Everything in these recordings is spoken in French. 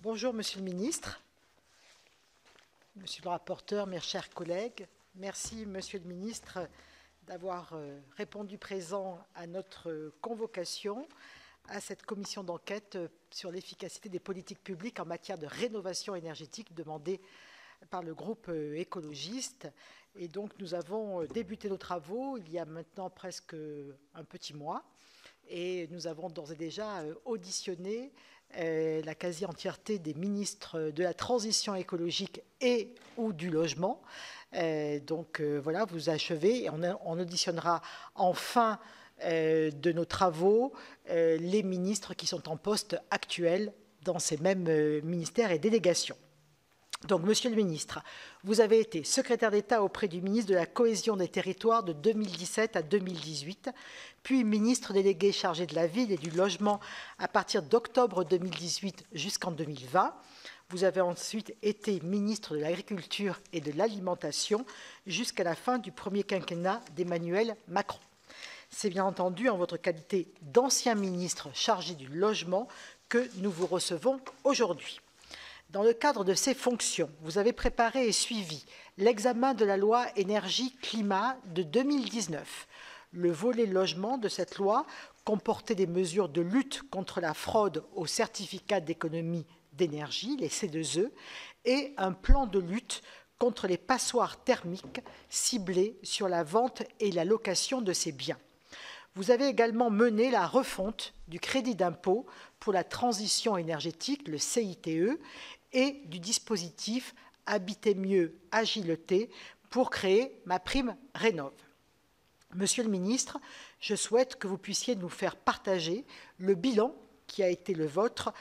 Bonjour Monsieur le Ministre, Monsieur le rapporteur, mes chers collègues. Merci Monsieur le Ministre d'avoir répondu présent à notre convocation à cette commission d'enquête sur l'efficacité des politiques publiques en matière de rénovation énergétique demandée par le groupe écologiste. Et donc nous avons débuté nos travaux il y a maintenant presque un petit mois et nous avons d'ores et déjà auditionné la quasi-entièreté des ministres de la transition écologique et ou du logement. Voilà, vous achevez et on auditionnera en fin de nos travaux les ministres qui sont en poste actuel dans ces mêmes ministères et délégations. Donc, Monsieur le Ministre, vous avez été secrétaire d'État auprès du ministre de la Cohésion des Territoires de 2017 à 2018, puis ministre délégué chargé de la ville et du logement à partir d'octobre 2018 jusqu'en 2020. Vous avez ensuite été ministre de l'Agriculture et de l'Alimentation jusqu'à la fin du premier quinquennat d'Emmanuel Macron. C'est bien entendu en votre qualité d'ancien ministre chargé du logement que nous vous recevons aujourd'hui. Dans le cadre de ces fonctions, vous avez préparé et suivi l'examen de la loi énergie-climat de 2019. Le volet logement de cette loi comportait des mesures de lutte contre la fraude aux certificats d'économie d'énergie, les C2E, et un plan de lutte contre les passoires thermiques ciblés sur la vente et la location de ces biens. Vous avez également mené la refonte du crédit d'impôt pour la transition énergétique, le CITE, et du dispositif Habiter mieux, Agilité pour créer MaPrimeRénov'. Monsieur le ministre, je souhaite que vous puissiez nous faire partager le bilan qui a été le vôtre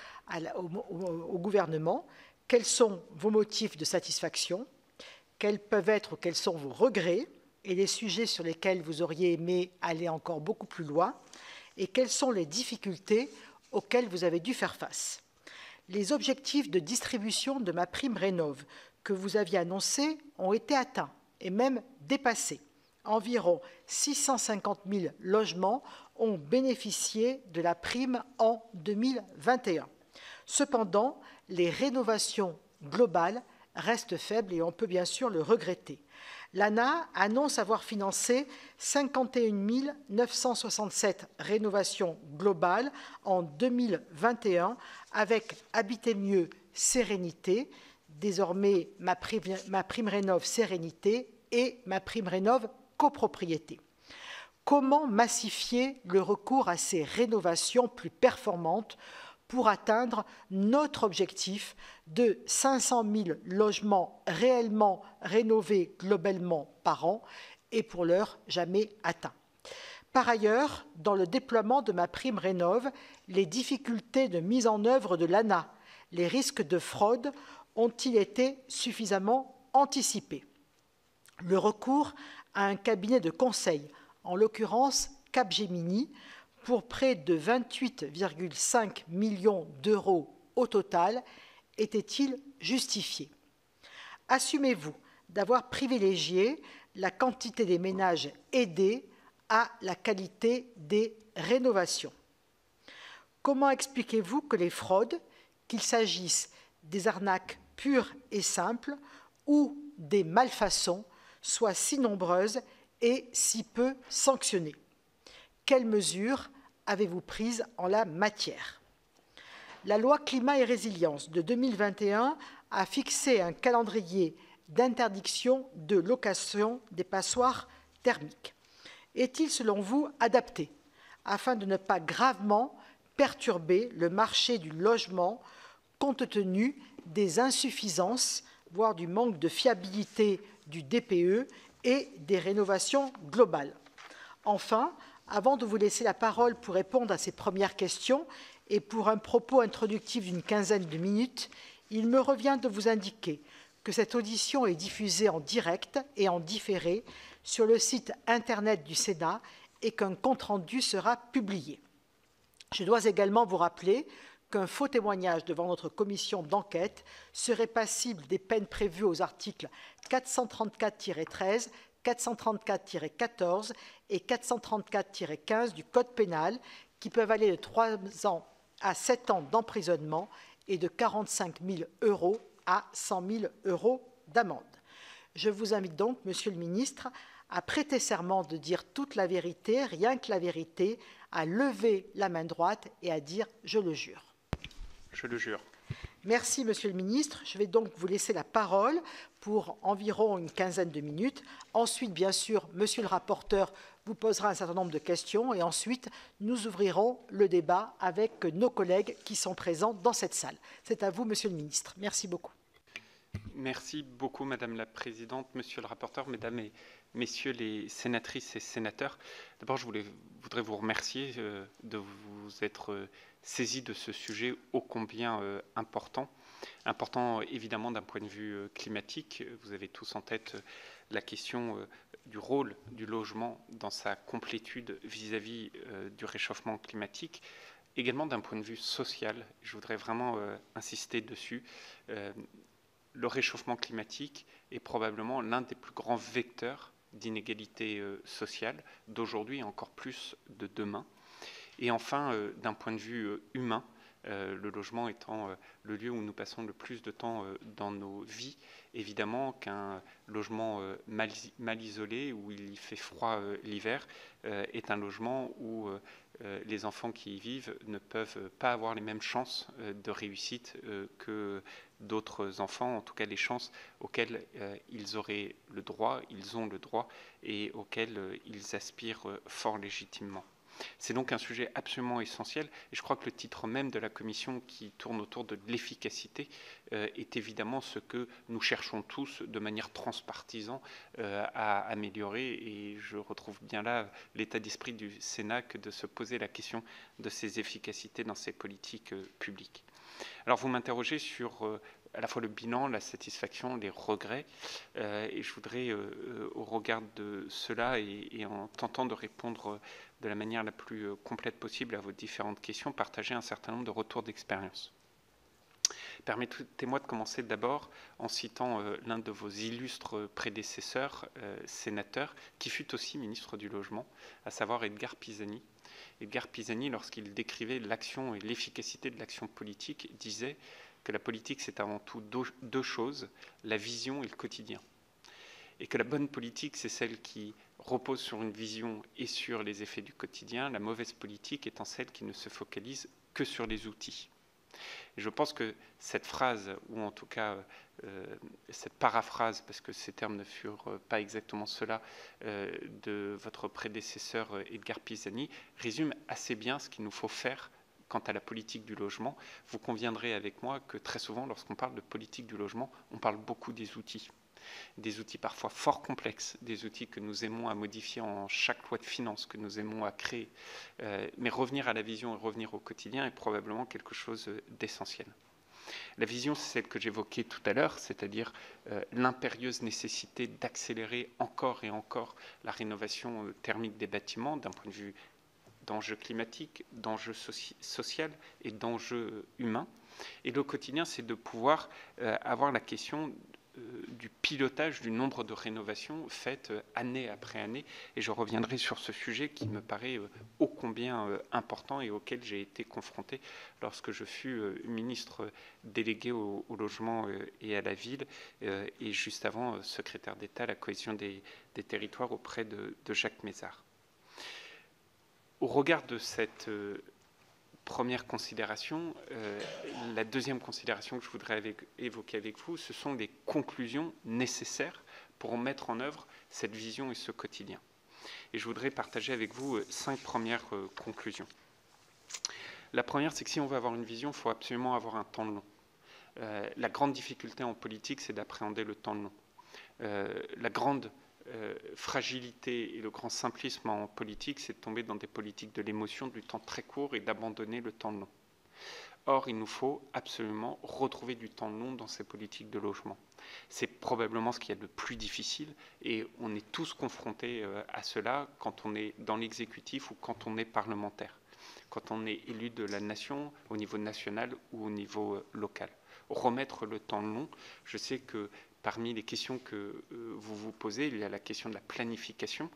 au gouvernement. Quels sont vos motifs de satisfaction? Quels peuvent être ou quels sont vos regrets et les sujets sur lesquels vous auriez aimé aller encore beaucoup plus loin? Et quelles sont les difficultés auxquelles vous avez dû faire face? Les objectifs de distribution de MaPrimeRénov' que vous aviez annoncés ont été atteints et même dépassés. Environ 650 000 logements ont bénéficié de la prime en 2021. Cependant, les rénovations globales restent faibles et on peut bien sûr le regretter. L'ANA annonce avoir financé 51 967 rénovations globales en 2021 avec Habiter mieux, Sérénité, désormais MaPrimeRénov' Sérénité et MaPrimeRénov' Copropriété. Comment massifier le recours à ces rénovations plus performantes pour atteindre notre objectif de 500 000 logements réellement rénovés globalement par an et pour l'heure jamais atteint? Par ailleurs, dans le déploiement de MaPrimeRénov', les difficultés de mise en œuvre de l'ANA, les risques de fraude ont-ils été suffisamment anticipés? Le recours à un cabinet de conseil, en l'occurrence Capgemini, pour près de 28,5 millions d'euros au total, était-il justifié? Assumez-vous d'avoir privilégié la quantité des ménages aidés à la qualité des rénovations? Comment expliquez-vous que les fraudes, qu'il s'agisse des arnaques pures et simples ou des malfaçons, soient si nombreuses et si peu sanctionnées? Quelles mesures avez-vous prises en la matière? La loi Climat et Résilience de 2021 a fixé un calendrier d'interdiction de location des passoires thermiques. Est-il, selon vous, adapté afin de ne pas gravement perturber le marché du logement compte tenu des insuffisances, voire du manque de fiabilité du DPE et des rénovations globales? Enfin, avant de vous laisser la parole pour répondre à ces premières questions et pour un propos introductif d'une quinzaine de minutes, il me revient de vous indiquer que cette audition est diffusée en direct et en différé sur le site Internet du Sénat et qu'un compte-rendu sera publié. Je dois également vous rappeler qu'un faux témoignage devant notre commission d'enquête serait passible des peines prévues aux articles 434-13, 434-14 et 434-15 du Code pénal, qui peuvent aller de 3 ans à 7 ans d'emprisonnement et de 45 000 € à 100 000 € d'amende. Je vous invite donc, Monsieur le ministre, à prêter serment de dire toute la vérité, rien que la vérité, à lever la main droite et à dire « je le jure ». Je le jure. Merci, Monsieur le ministre. Je vais donc vous laisser la parole pour environ une quinzaine de minutes. Ensuite, bien sûr, Monsieur le rapporteur vous posera un certain nombre de questions et ensuite, nous ouvrirons le débat avec nos collègues qui sont présents dans cette salle. C'est à vous, Monsieur le ministre. Merci beaucoup. Merci beaucoup, Madame la Présidente, Monsieur le rapporteur, Mesdames et Messieurs les sénatrices et sénateurs. D'abord, je voudrais vous remercier de vous être saisis de ce sujet ô combien important. Important, évidemment, d'un point de vue climatique. Vous avez tous en tête la question du rôle du logement dans sa complétude vis-à-vis du réchauffement climatique. Également d'un point de vue social, je voudrais vraiment insister dessus. Le réchauffement climatique est probablement l'un des plus grands vecteurs d'inégalité sociale d'aujourd'hui et encore plus de demain. Et enfin, d'un point de vue humain, le logement étant le lieu où nous passons le plus de temps dans nos vies, évidemment qu'un logement mal isolé, où il fait froid l'hiver, est un logement où les enfants qui y vivent ne peuvent pas avoir les mêmes chances de réussite que d'autres enfants, en tout cas les chances auxquelles ils auraient le droit, ils ont le droit et auxquelles ils aspirent fort légitimement. C'est donc un sujet absolument essentiel et je crois que le titre même de la commission qui tourne autour de l'efficacité est évidemment ce que nous cherchons tous de manière transpartisane à améliorer et je retrouve bien là l'état d'esprit du Sénat que de se poser la question de ces efficacités dans ces politiques publiques. Alors vous m'interrogez sur à la fois le bilan, la satisfaction, les regrets et je voudrais au regard de cela et en tentant de répondre de la manière la plus complète possible à vos différentes questions, partager un certain nombre de retours d'expérience. Permettez-moi de commencer d'abord en citant l'un de vos illustres prédécesseurs, sénateurs, qui fut aussi ministre du Logement, à savoir Edgard Pisani. Edgard Pisani, lorsqu'il décrivait l'action et l'efficacité de l'action politique, disait que la politique, c'est avant tout deux choses, la vision et le quotidien. Et que la bonne politique, c'est celle qui repose sur une vision et sur les effets du quotidien, la mauvaise politique étant celle qui ne se focalise que sur les outils. Et je pense que cette phrase, ou en tout cas cette paraphrase, parce que ces termes ne furent pas exactement ceux-là, de votre prédécesseur Edgard Pisani, résume assez bien ce qu'il nous faut faire quant à la politique du logement. Vous conviendrez avec moi que très souvent, lorsqu'on parle de politique du logement, on parle beaucoup des outils. Des outils parfois fort complexes, des outils que nous aimons à modifier en chaque loi de finances, que nous aimons à créer. Mais revenir à la vision et revenir au quotidien est probablement quelque chose d'essentiel. La vision, c'est celle que j'évoquais tout à l'heure, c'est-à-dire l'impérieuse nécessité d'accélérer encore et encore la rénovation thermique des bâtiments d'un point de vue d'enjeux climatiques, d'enjeux sociaux et d'enjeux humains. Et le quotidien, c'est de pouvoir avoir la question du pilotage du nombre de rénovations faites année après année. Et je reviendrai sur ce sujet qui me paraît ô combien important et auquel j'ai été confronté lorsque je fus ministre délégué au logement et à la ville et juste avant secrétaire d'État à la cohésion des territoires auprès de Jacques Mézard. Au regard de cette première considération, la deuxième considération que je voudrais évoquer avec vous, ce sont les conclusions nécessaires pour mettre en œuvre cette vision et ce quotidien. Et je voudrais partager avec vous 5 premières conclusions. La première, c'est que si on veut avoir une vision, il faut absolument avoir un temps long. La grande difficulté en politique, c'est d'appréhender le temps long. La grande fragilité et le grand simplisme en politique, c'est de tomber dans des politiques de l'émotion, du temps très court et d'abandonner le temps long. Or, il nous faut absolument retrouver du temps long dans ces politiques de logement. C'est probablement ce qu'il y a de plus difficile et on est tous confrontés à cela quand on est dans l'exécutif ou quand on est parlementaire, quand on est élu de la nation au niveau national ou au niveau local. Remettre le temps long, je sais que Parmi les questions que vous vous posez, il y a la question de la planification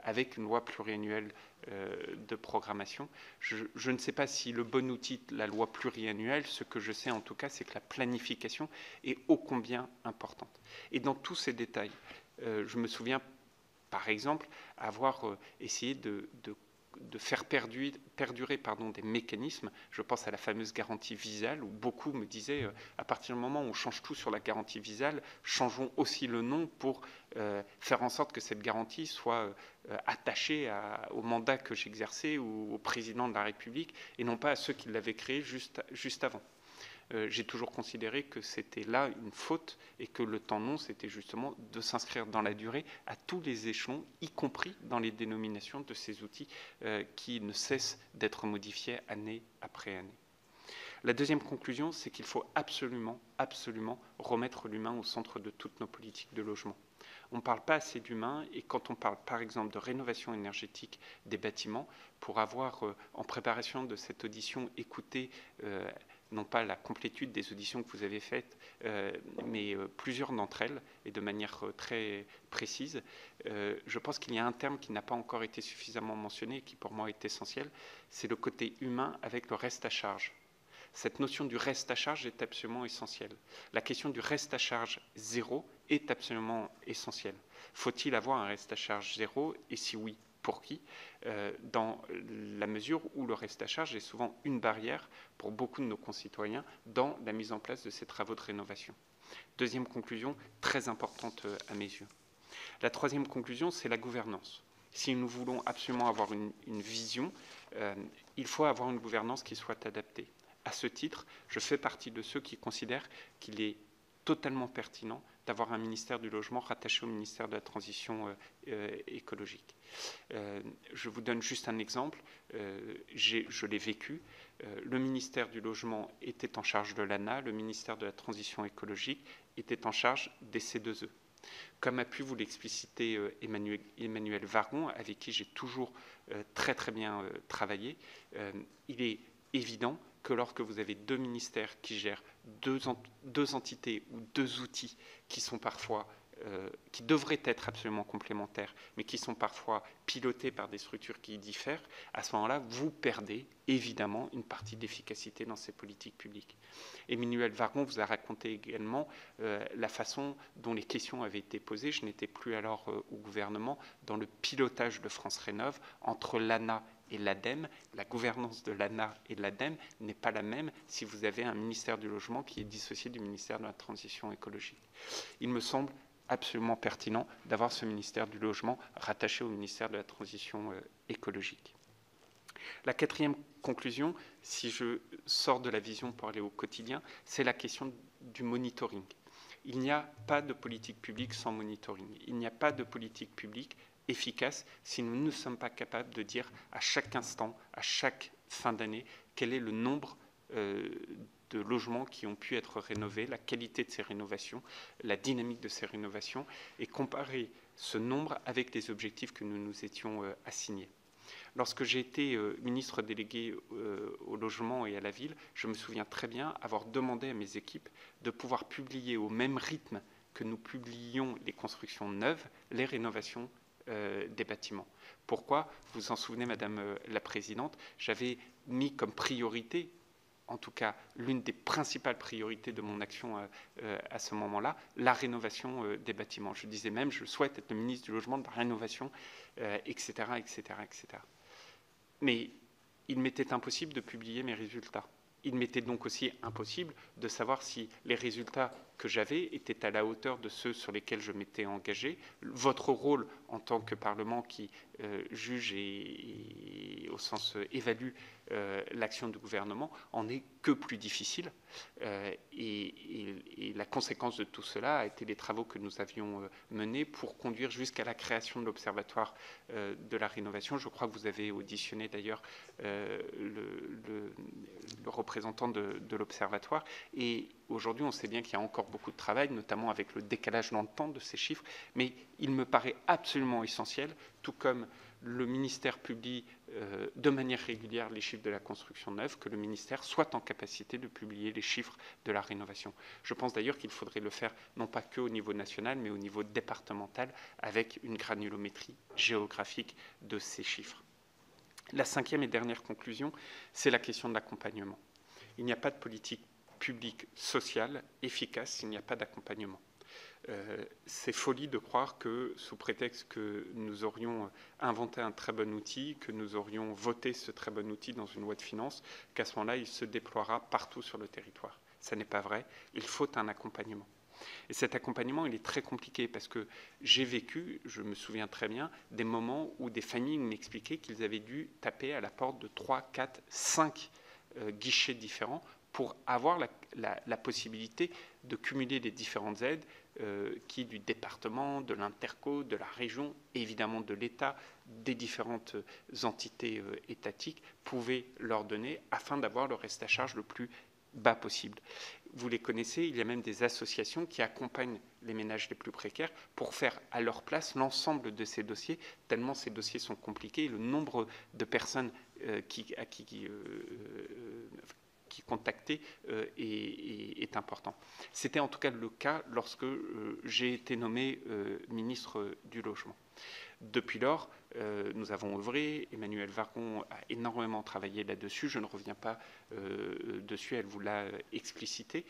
avec une loi pluriannuelle de programmation. Je ne sais pas si le bon outil, la loi pluriannuelle, ce que je sais en tout cas, c'est que la planification est ô combien importante. Et dans tous ces détails, je me souviens, par exemple, avoir essayé de faire perdurer des mécanismes. Je pense à la fameuse garantie visale, où beaucoup me disaient, à partir du moment où on change tout sur la garantie visale, changeons aussi le nom pour faire en sorte que cette garantie soit attachée au mandat que j'exerçais ou au président de la République, et non pas à ceux qui l'avaient créé juste avant. J'ai toujours considéré que c'était là une faute et que le temps long, c'était justement de s'inscrire dans la durée à tous les échelons, y compris dans les dénominations de ces outils qui ne cessent d'être modifiés année après année. La deuxième conclusion, c'est qu'il faut absolument, absolument remettre l'humain au centre de toutes nos politiques de logement. On ne parle pas assez d'humain, et quand on parle par exemple de rénovation énergétique des bâtiments, pour avoir en préparation de cette audition écouté non pas la complétude des auditions que vous avez faites, mais plusieurs d'entre elles, et de manière très précise, je pense qu'il y a un terme qui n'a pas encore été suffisamment mentionné, et qui pour moi est essentiel, c'est le côté humain avec le reste à charge. Cette notion du reste à charge est absolument essentielle. La question du reste à charge zéro est absolument essentielle. Faut-il avoir un reste à charge zéro, et si oui, pour qui, dans la mesure où le reste à charge est souvent une barrière pour beaucoup de nos concitoyens dans la mise en place de ces travaux de rénovation. Deuxième conclusion, très importante à mes yeux. La troisième conclusion, c'est la gouvernance. Si nous voulons absolument avoir une vision, il faut avoir une gouvernance qui soit adaptée. À ce titre, je fais partie de ceux qui considèrent qu'il est totalement pertinent d'avoir un ministère du logement rattaché au ministère de la transition écologique. Je vous donne juste un exemple, je l'ai vécu. Le ministère du logement était en charge de l'ANA, le ministère de la transition écologique était en charge des C2E. Comme a pu vous l'expliciter Emmanuel Vargon, avec qui j'ai toujours très très bien travaillé, il est évident que lorsque vous avez deux ministères qui gèrent deux entités ou deux outils qui sont parfois, qui devraient être absolument complémentaires, mais qui sont parfois pilotés par des structures qui diffèrent, à ce moment-là, vous perdez évidemment une partie d'efficacité dans ces politiques publiques. Emmanuel Vargon vous a raconté également la façon dont les questions avaient été posées, je n'étais plus alors au gouvernement, dans le pilotage de France Rénov' entre l'ANA et l'ADEME. La gouvernance de l'ANA et de l'ADEME n'est pas la même si vous avez un ministère du logement qui est dissocié du ministère de la transition écologique. Il me semble absolument pertinent d'avoir ce ministère du logement rattaché au ministère de la transition écologique. La quatrième conclusion, si je sors de la vision pour aller au quotidien, c'est la question du monitoring. Il n'y a pas de politique publique sans monitoring. Il n'y a pas de politique publique efficace si nous ne sommes pas capables de dire à chaque instant, à chaque fin d'année, quel est le nombre de logements qui ont pu être rénovés, la qualité de ces rénovations, la dynamique de ces rénovations, et comparer ce nombre avec les objectifs que nous nous étions assignés. Lorsque j'ai été ministre délégué au logement et à la ville, je me souviens très bien avoir demandé à mes équipes de pouvoir publier au même rythme que nous publions les constructions neuves, les rénovations des bâtiments. Pourquoi? Vous vous en souvenez, Madame la Présidente, j'avais mis comme priorité, en tout cas l'une des principales priorités de mon action à ce moment-là, la rénovation des bâtiments. Je disais même, je souhaite être le ministre du logement, de la rénovation, etc., etc., etc. Mais il m'était impossible de publier mes résultats. Il m'était donc aussi impossible de savoir si les résultats que j'avais étaient à la hauteur de ceux sur lesquels je m'étais engagé. Votre rôle en tant que Parlement qui juge et au sens évalue l'action du gouvernement en est que plus difficile. Et la conséquence de tout cela a été les travaux que nous avions menés pour conduire jusqu'à la création de l'Observatoire de la rénovation. Je crois que vous avez auditionné d'ailleurs le représentant de l'Observatoire. Et aujourd'hui, on sait bien qu'il y a encore beaucoup de travail, notamment avec le décalage dans le temps de ces chiffres, mais il me paraît absolument essentiel, tout comme le ministère publie de manière régulière les chiffres de la construction neuve, que le ministère soit en capacité de publier les chiffres de la rénovation. Je pense d'ailleurs qu'il faudrait le faire non pas qu'au niveau national, mais au niveau départemental, avec une granulométrie géographique de ces chiffres. La cinquième et dernière conclusion, c'est la question de l'accompagnement. Il n'y a pas de politique publique sociale efficace s'il n'y a pas d'accompagnement. C'est folie de croire que, sous prétexte que nous aurions inventé un très bon outil, que nous aurions voté ce très bon outil dans une loi de finances, qu'à ce moment-là, il se déploiera partout sur le territoire. Ça n'est pas vrai. Il faut un accompagnement. Et cet accompagnement, il est très compliqué parce que j'ai vécu, je me souviens très bien, des moments où des familles m'expliquaient qu'ils avaient dû taper à la porte de 3, 4, 5 guichets différents pour avoir la possibilité de cumuler les différentes aides qui, du département, de l'interco, de la région, et évidemment de l'État, des différentes entités étatiques, pouvaient leur donner afin d'avoir le reste à charge le plus bas possible. Vous les connaissez, il y a même des associations qui accompagnent les ménages les plus précaires pour faire à leur place l'ensemble de ces dossiers, tellement ces dossiers sont compliqués, et le nombre de personnes qui contacter est important. C'était en tout cas le cas lorsque j'ai été nommé ministre du Logement. Depuis lors, nous avons œuvré, Emmanuelle Wargon a énormément travaillé là-dessus, je ne reviens pas dessus, elle vous l'a explicité.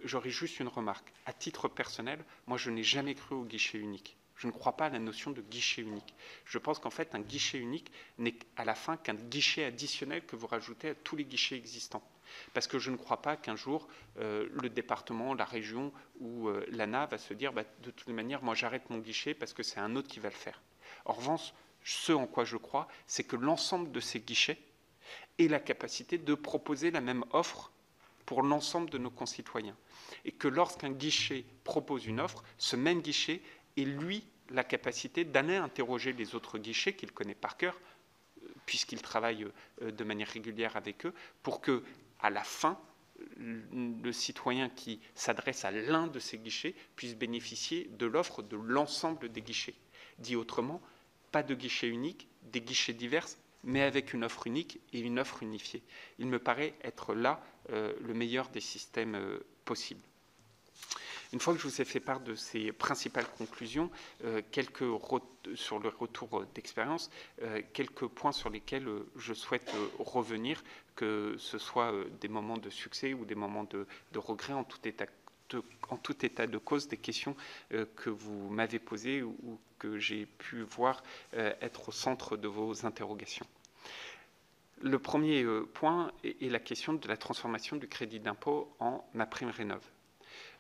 J'aurais juste une remarque. À titre personnel, moi je n'ai jamais cru au guichet unique. Je ne crois pas à la notion de guichet unique. Je pense qu'en fait, un guichet unique n'est à la fin qu'un guichet additionnel que vous rajoutez à tous les guichets existants. Parce que je ne crois pas qu'un jour, le département, la région ou l'ANA va se dire de toute manière, moi j'arrête mon guichet parce que c'est un autre qui va le faire. En revanche, ce en quoi je crois, c'est que l'ensemble de ces guichets ait la capacité de proposer la même offre pour l'ensemble de nos concitoyens. Et que lorsqu'un guichet propose une offre, ce même guichet ait, lui, la capacité d'aller interroger les autres guichets qu'il connaît par cœur, puisqu'il travaille de manière régulière avec eux, pour que, à la fin, le citoyen qui s'adresse à l'un de ces guichets puisse bénéficier de l'offre de l'ensemble des guichets. Dit autrement, pas de guichet unique, des guichets divers, mais avec une offre unique et une offre unifiée. Il me paraît être là le meilleur des systèmes possibles. Une fois que je vous ai fait part de ces principales conclusions, sur le retour d'expérience, quelques points sur lesquels je souhaite revenir, que ce soit des moments de succès ou des moments de regret, en tout état de cause, des questions que vous m'avez posées ou que j'ai pu voir être au centre de vos interrogations. Le premier point est la question de la transformation du crédit d'impôt en MaPrimeRénov'.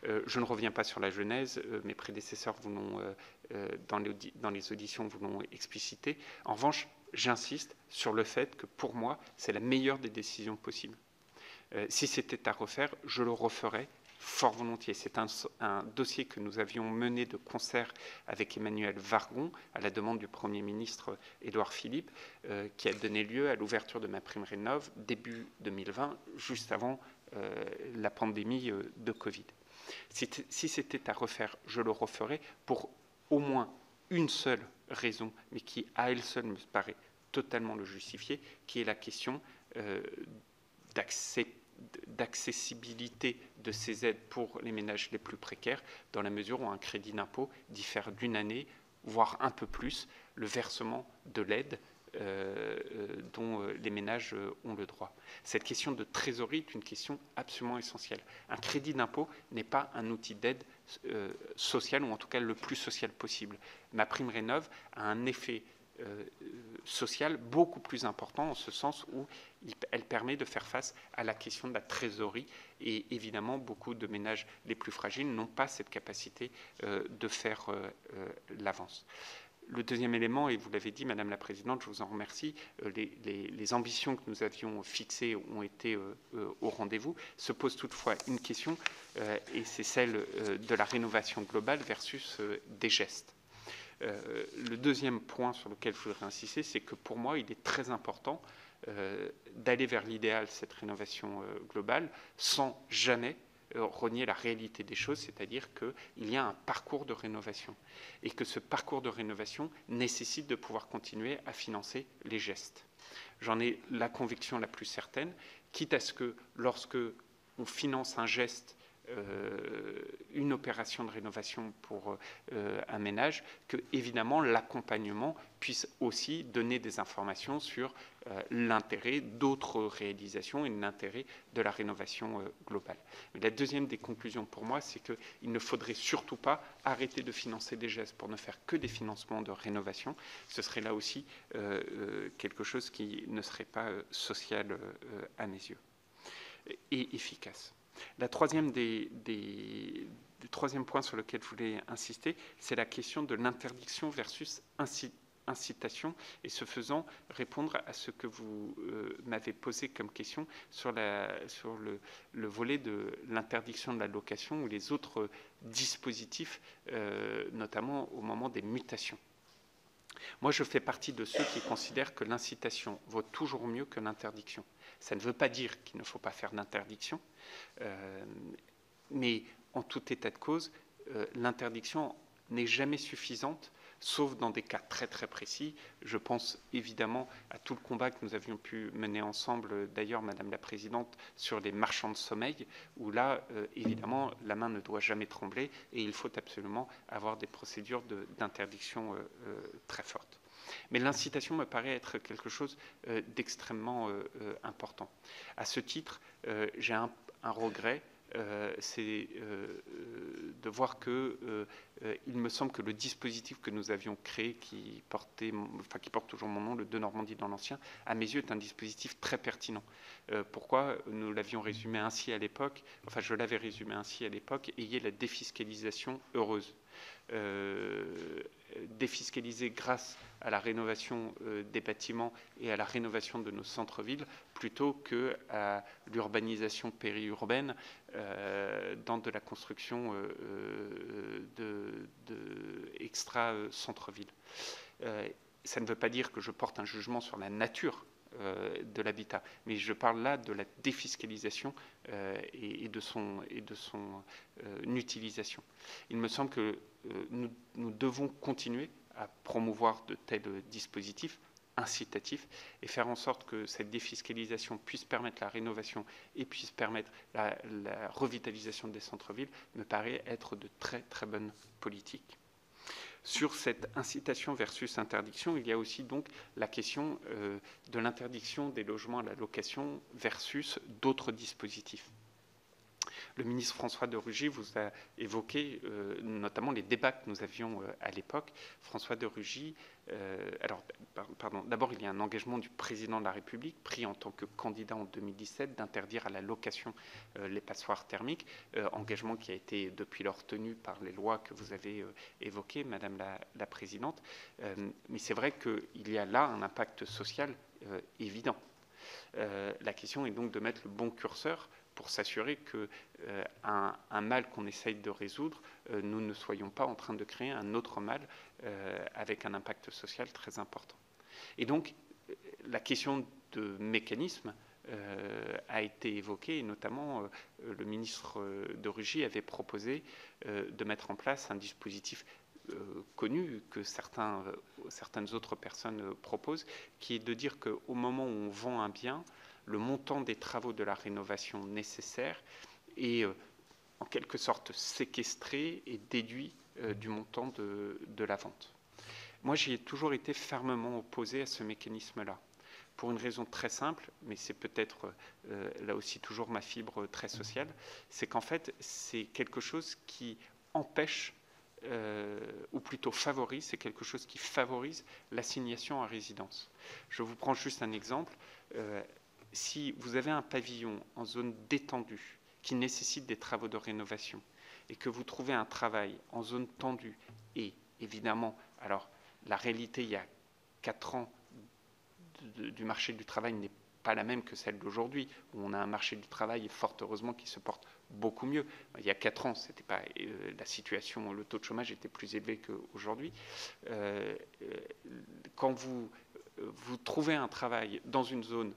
Je ne reviens pas sur la genèse, mes prédécesseurs vous l'ont, dans les auditions vous l'ont explicité. En revanche, j'insiste sur le fait que pour moi, c'est la meilleure des décisions possibles. Si c'était à refaire, je le referais fort volontiers. C'est un dossier que nous avions mené de concert avec Emmanuelle Wargon, à la demande du Premier ministre Édouard Philippe, qui a donné lieu à l'ouverture de MaPrimeRénov' début 2020, juste avant la pandémie de Covid. Si c'était à refaire, je le referais pour au moins une seule raison, mais qui à elle seule me paraît totalement le justifier, qui est la question d'accessibilité de ces aides pour les ménages les plus précaires, dans la mesure où un crédit d'impôt diffère d'une année, voire un peu plus, le versement de l'aide dont les ménages ont le droit. Cette question de trésorerie est une question absolument essentielle. Un crédit d'impôt n'est pas un outil d'aide sociale, ou en tout cas le plus social possible. MaPrimeRénov' a un effet social beaucoup plus important, en ce sens où elle permet de faire face à la question de la trésorerie, et évidemment beaucoup de ménages les plus fragiles n'ont pas cette capacité de faire l'avance. Le deuxième élément, et vous l'avez dit, Madame la Présidente, je vous en remercie, les ambitions que nous avions fixées ont été au rendez-vous. Se pose toutefois une question, et c'est celle de la rénovation globale versus des gestes. Le deuxième point sur lequel je voudrais insister, c'est que pour moi, il est très important d'aller vers l'idéal, cette rénovation globale, sans jamais renier la réalité des choses, c'est-à-dire qu'il y a un parcours de rénovation et que ce parcours de rénovation nécessite de pouvoir continuer à financer les gestes. J'en ai la conviction la plus certaine, quitte à ce que lorsque on finance un geste, une opération de rénovation pour un ménage, que évidemment l'accompagnement puisse aussi donner des informations sur l'intérêt d'autres réalisations et l'intérêt de la rénovation globale. Mais la deuxième des conclusions pour moi, c'est qu'il ne faudrait surtout pas arrêter de financer des gestes pour ne faire que des financements de rénovation. Ce serait là aussi quelque chose qui ne serait pas social à mes yeux et efficace. La troisième le troisième point sur lequel je voulais insister, c'est la question de l'interdiction versus incitation, et ce faisant répondre à ce que vous m'avez posé comme question sur le volet de l'interdiction de la location ou les autres dispositifs, notamment au moment des mutations. Moi, je fais partie de ceux qui considèrent que l'incitation vaut toujours mieux que l'interdiction. Ça ne veut pas dire qu'il ne faut pas faire d'interdiction, mais en tout état de cause, l'interdiction n'est jamais suffisante, sauf dans des cas très très précis. Je pense évidemment à tout le combat que nous avions pu mener ensemble, d'ailleurs, Madame la Présidente, sur les marchands de sommeil, où là, évidemment, la main ne doit jamais trembler et il faut absolument avoir des procédures d'interdiction très fortes. Mais l'incitation me paraît être quelque chose d'extrêmement important. À ce titre, j'ai un regret, c'est de voir que il me semble que le dispositif que nous avions créé, qui porte toujours mon nom, le De Normandie dans l'ancien, à mes yeux est un dispositif très pertinent. Pourquoi nous l'avions résumé ainsi à l'époque, enfin je l'avais résumé ainsi à l'époque, ayez la défiscalisation heureuse. Défiscaliser grâce à la rénovation des bâtiments et à la rénovation de nos centres-villes plutôt qu'à l'urbanisation périurbaine dans de la construction extra-centre-ville. Ça ne veut pas dire que je porte un jugement sur la nature de l'habitat, mais je parle là de la défiscalisation et de son utilisation. Il me semble que nous devons continuer à promouvoir de tels dispositifs incitatifs et faire en sorte que cette défiscalisation puisse permettre la rénovation et puisse permettre la revitalisation des centres-villes me paraît être de très très bonnes politiques. Sur cette incitation versus interdiction, il y a aussi donc la question de l'interdiction des logements à la location versus d'autres dispositifs. Le ministre François de Rugy vous a évoqué notamment les débats que nous avions à l'époque. François de Rugy, d'abord il y a un engagement du président de la République pris en tant que candidat en 2017 d'interdire à la location les passoires thermiques, engagement qui a été depuis lors tenu par les lois que vous avez évoquées, Madame la Présidente. Mais c'est vrai qu'il y a là un impact social évident. La question est donc de mettre le bon curseur pour s'assurer qu'un mal qu'on essaye de résoudre, nous ne soyons pas en train de créer un autre mal avec un impact social très important. Et donc, la question de mécanisme a été évoquée, et notamment le ministre de Rugy avait proposé de mettre en place un dispositif connu que certaines autres personnes proposent, qui est de dire qu'au moment où on vend un bien, le montant des travaux de la rénovation nécessaire est en quelque sorte séquestré et déduit du montant de la vente. Moi, j'y ai toujours été fermement opposé à ce mécanisme-là, pour une raison très simple, mais c'est peut-être là aussi toujours ma fibre très sociale, c'est qu'en fait, c'est quelque chose qui empêche, ou plutôt favorise, c'est quelque chose qui favorise l'assignation à résidence. Je vous prends juste un exemple. Si vous avez un pavillon en zone détendue qui nécessite des travaux de rénovation et que vous trouvez un travail en zone tendue, et évidemment, alors la réalité il y a 4 ans du marché du travail n'est pas la même que celle d'aujourd'hui, où on a un marché du travail, fort heureusement, qui se porte beaucoup mieux. Il y a 4 ans, c'était pas, la situation, le taux de chômage était plus élevé qu'aujourd'hui. Quand vous trouvez un travail dans une zone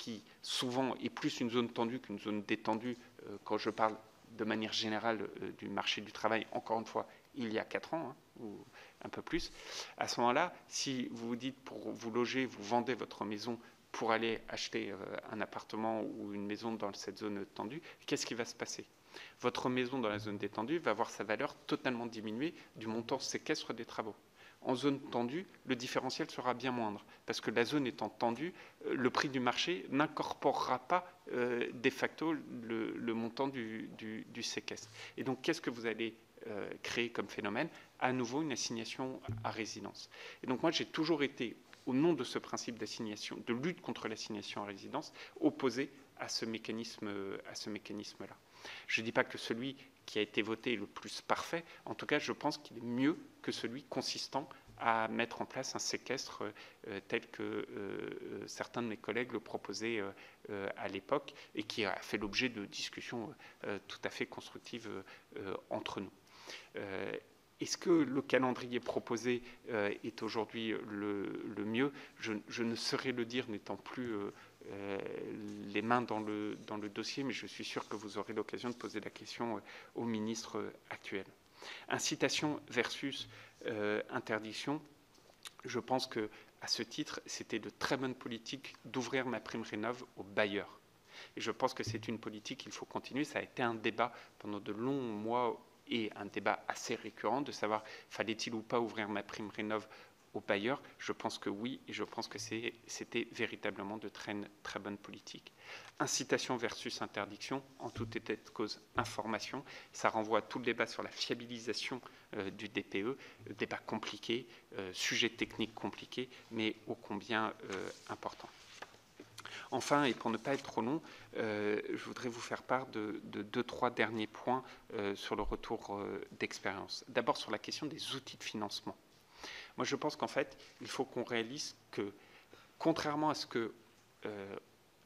qui souvent est plus une zone tendue qu'une zone détendue, quand je parle de manière générale du marché du travail, encore une fois, il y a 4 ans, hein, ou un peu plus. À ce moment-là, si vous vous dites pour vous loger, vous vendez votre maison pour aller acheter un appartement ou une maison dans cette zone tendue, qu'est-ce qui va se passer? Votre maison dans la zone détendue va voir sa valeur totalement diminuer du montant séquestre des travaux. En zone tendue, le différentiel sera bien moindre, parce que la zone étant tendue, le prix du marché n'incorporera pas de facto le montant du séquestre. Et donc, qu'est-ce que vous allez créer comme phénomène? À nouveau, une assignation à résidence. Et donc, moi, j'ai toujours été, au nom de ce principe d'assignation, de lutte contre l'assignation à résidence, opposé à ce mécanisme-là. Je ne dis pas que celui qui a été voté est le plus parfait. En tout cas, je pense qu'il est mieux que celui consistant à mettre en place un séquestre tel que certains de mes collègues le proposaient à l'époque et qui a fait l'objet de discussions tout à fait constructives entre nous. Est-ce que le calendrier proposé est aujourd'hui le mieux? Je ne saurais le dire, n'étant plus les mains dans le dossier, mais je suis sûr que vous aurez l'occasion de poser la question au ministre actuel. Incitation versus interdiction. Je pense qu'à ce titre, c'était de très bonne politique d'ouvrir MaPrimeRénov' aux bailleurs. Et je pense que c'est une politique qu'il faut continuer. Ça a été un débat pendant de longs mois et un débat assez récurrent de savoir fallait-il ou pas ouvrir MaPrimeRénov' aux bailleurs. Je pense que oui, et je pense que c'était véritablement de très bonne politique. Incitation versus interdiction, en tout état de cause, information. Ça renvoie à tout le débat sur la fiabilisation du DPE, débat compliqué, sujet technique compliqué, mais ô combien important. Enfin, et pour ne pas être trop long, je voudrais vous faire part de 2-3 derniers points sur le retour d'expérience. D'abord sur la question des outils de financement. Moi, je pense qu'en fait, il faut qu'on réalise que, contrairement à ce que...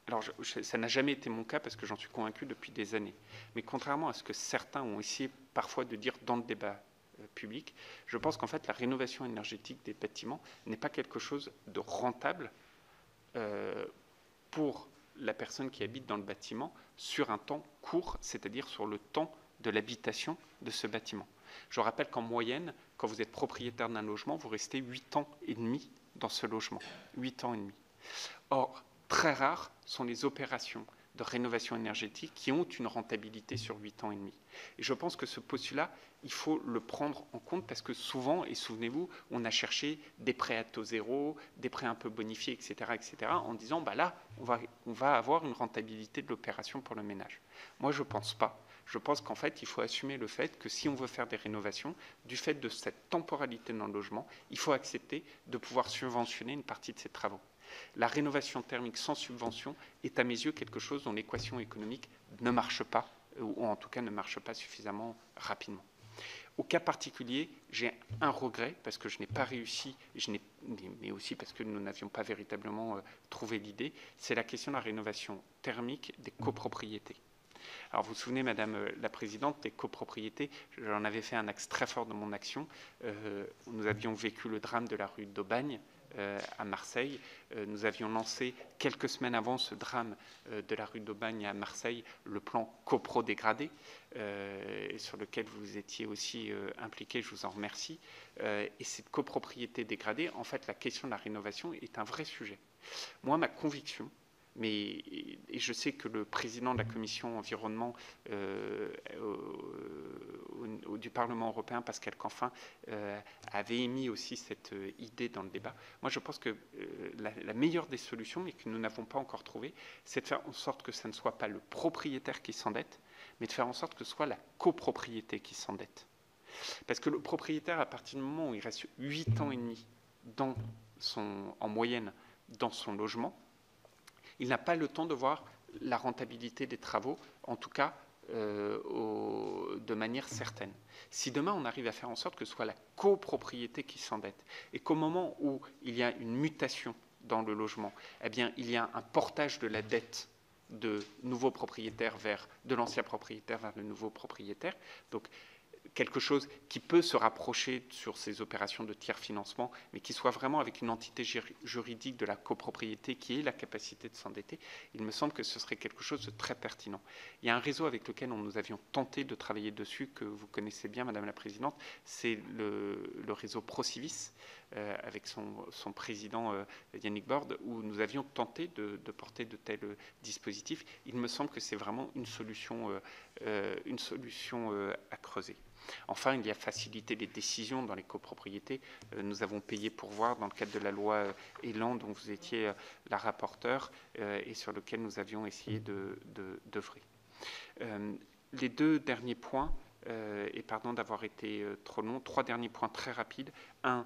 alors, ça n'a jamais été mon cas parce que j'en suis convaincu depuis des années. Mais contrairement à ce que certains ont essayé parfois de dire dans le débat public, je pense qu'en fait, la rénovation énergétique des bâtiments n'est pas quelque chose de rentable pour la personne qui habite dans le bâtiment sur un temps court, c'est-à-dire sur le temps de l'habitation de ce bâtiment. Je rappelle qu'en moyenne, quand vous êtes propriétaire d'un logement, vous restez 8 ans et demi dans ce logement. 8 ans et demi. Or, très rares sont les opérations de rénovation énergétique qui ont une rentabilité sur 8 ans et demi. Et je pense que ce postulat, il faut le prendre en compte parce que souvent, et souvenez-vous, on a cherché des prêts à taux zéro, des prêts un peu bonifiés, etc., en disant, bah là, on va avoir une rentabilité de l'opération pour le ménage. Moi, je ne pense pas. Je pense qu'en fait, il faut assumer le fait que si on veut faire des rénovations, du fait de cette temporalité dans le logement, il faut accepter de pouvoir subventionner une partie de ces travaux. La rénovation thermique sans subvention est à mes yeux quelque chose dont l'équation économique ne marche pas, ou en tout cas ne marche pas suffisamment rapidement. Au cas particulier, j'ai un regret parce que je n'ai pas réussi, mais aussi parce que nous n'avions pas véritablement trouvé l'idée, c'est la question de la rénovation thermique des copropriétés. Alors vous vous souvenez, Madame la Présidente, des copropriétés, j'en avais fait un axe très fort de mon action. Nous avions vécu le drame de la rue d'Aubagne à Marseille. Nous avions lancé quelques semaines avant ce drame de la rue d'Aubagne à Marseille le plan copro dégradé, sur lequel vous étiez aussi impliqué, je vous en remercie. Et cette copropriété dégradée, en fait, la question de la rénovation est un vrai sujet. Moi, ma conviction, et je sais que le président de la commission environnement du Parlement européen, Pascal Canfin, avait émis aussi cette idée dans le débat. Moi, je pense que la meilleure des solutions, mais que nous n'avons pas encore trouvée, c'est de faire en sorte que ce ne soit pas le propriétaire qui s'endette, mais de faire en sorte que ce soit la copropriété qui s'endette. Parce que le propriétaire, à partir du moment où il reste 8 ans et demi en moyenne dans son logement, il n'a pas le temps de voir la rentabilité des travaux, en tout cas de manière certaine. Si demain on arrive à faire en sorte que ce soit la copropriété qui s'endette et qu'au moment où il y a une mutation dans le logement, eh bien, il y a un portage de la dette de nouveaux propriétaires de l'ancien propriétaire vers le nouveau propriétaire. Donc, quelque chose qui peut se rapprocher sur ces opérations de tiers financement, mais qui soit vraiment avec une entité juridique de la copropriété qui ait la capacité de s'endetter, il me semble que ce serait quelque chose de très pertinent. Il y a un réseau avec lequel nous avions tenté de travailler dessus, que vous connaissez bien, Madame la Présidente, c'est le réseau Procivis, avec son président Yannick Borde, où nous avions tenté de porter de tels dispositifs. Il me semble que c'est vraiment une solution à creuser. Enfin, il y a facilité les décisions dans les copropriétés. Nous avons payé pour voir dans le cadre de la loi Elan, dont vous étiez la rapporteure, et sur lequel nous avions essayé d'œuvrer. Les deux derniers points, et pardon d'avoir été trop long, 3 derniers points très rapides. Un,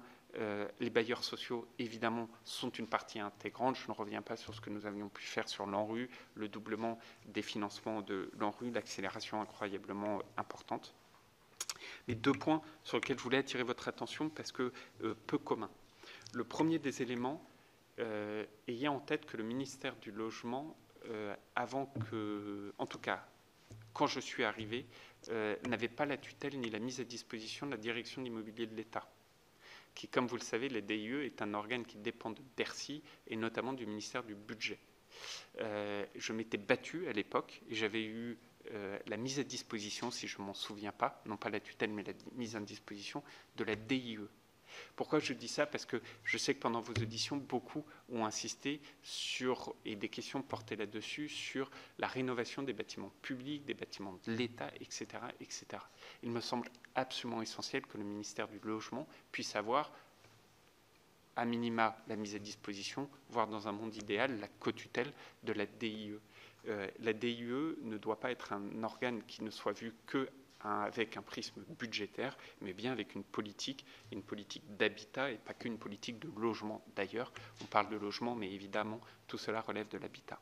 les bailleurs sociaux, évidemment, sont une partie intégrante. Je ne reviens pas sur ce que nous avions pu faire sur l'ANRU, le doublement des financements de l'ANRU, l'accélération incroyablement importante. Mais 2 points sur lesquels je voulais attirer votre attention parce que peu communs. Le premier des éléments, ayez en tête que le ministère du Logement, en tout cas, quand je suis arrivé, n'avait pas la tutelle ni la mise à disposition de la direction de l'immobilier de l'État, qui, comme vous le savez, la DIE est un organe qui dépend de Bercy et notamment du ministère du Budget. Je m'étais battu à l'époque et j'avais eu la mise à disposition, si je ne m'en souviens pas, non pas la tutelle, mais la mise à disposition de la DIE. Pourquoi je dis ça? Parce que je sais que pendant vos auditions, beaucoup ont insisté sur, et des questions portées là-dessus, sur la rénovation des bâtiments publics, des bâtiments de l'État, etc., etc. Il me semble absolument essentiel que le ministère du Logement puisse avoir, à minima, la mise à disposition, voire dans un monde idéal, la co-tutelle de la DIE. La DIE ne doit pas être un organe qui ne soit vu que avec un prisme budgétaire, mais bien avec une politique d'habitat et pas qu'une politique de logement. D'ailleurs, on parle de logement, mais évidemment, tout cela relève de l'habitat.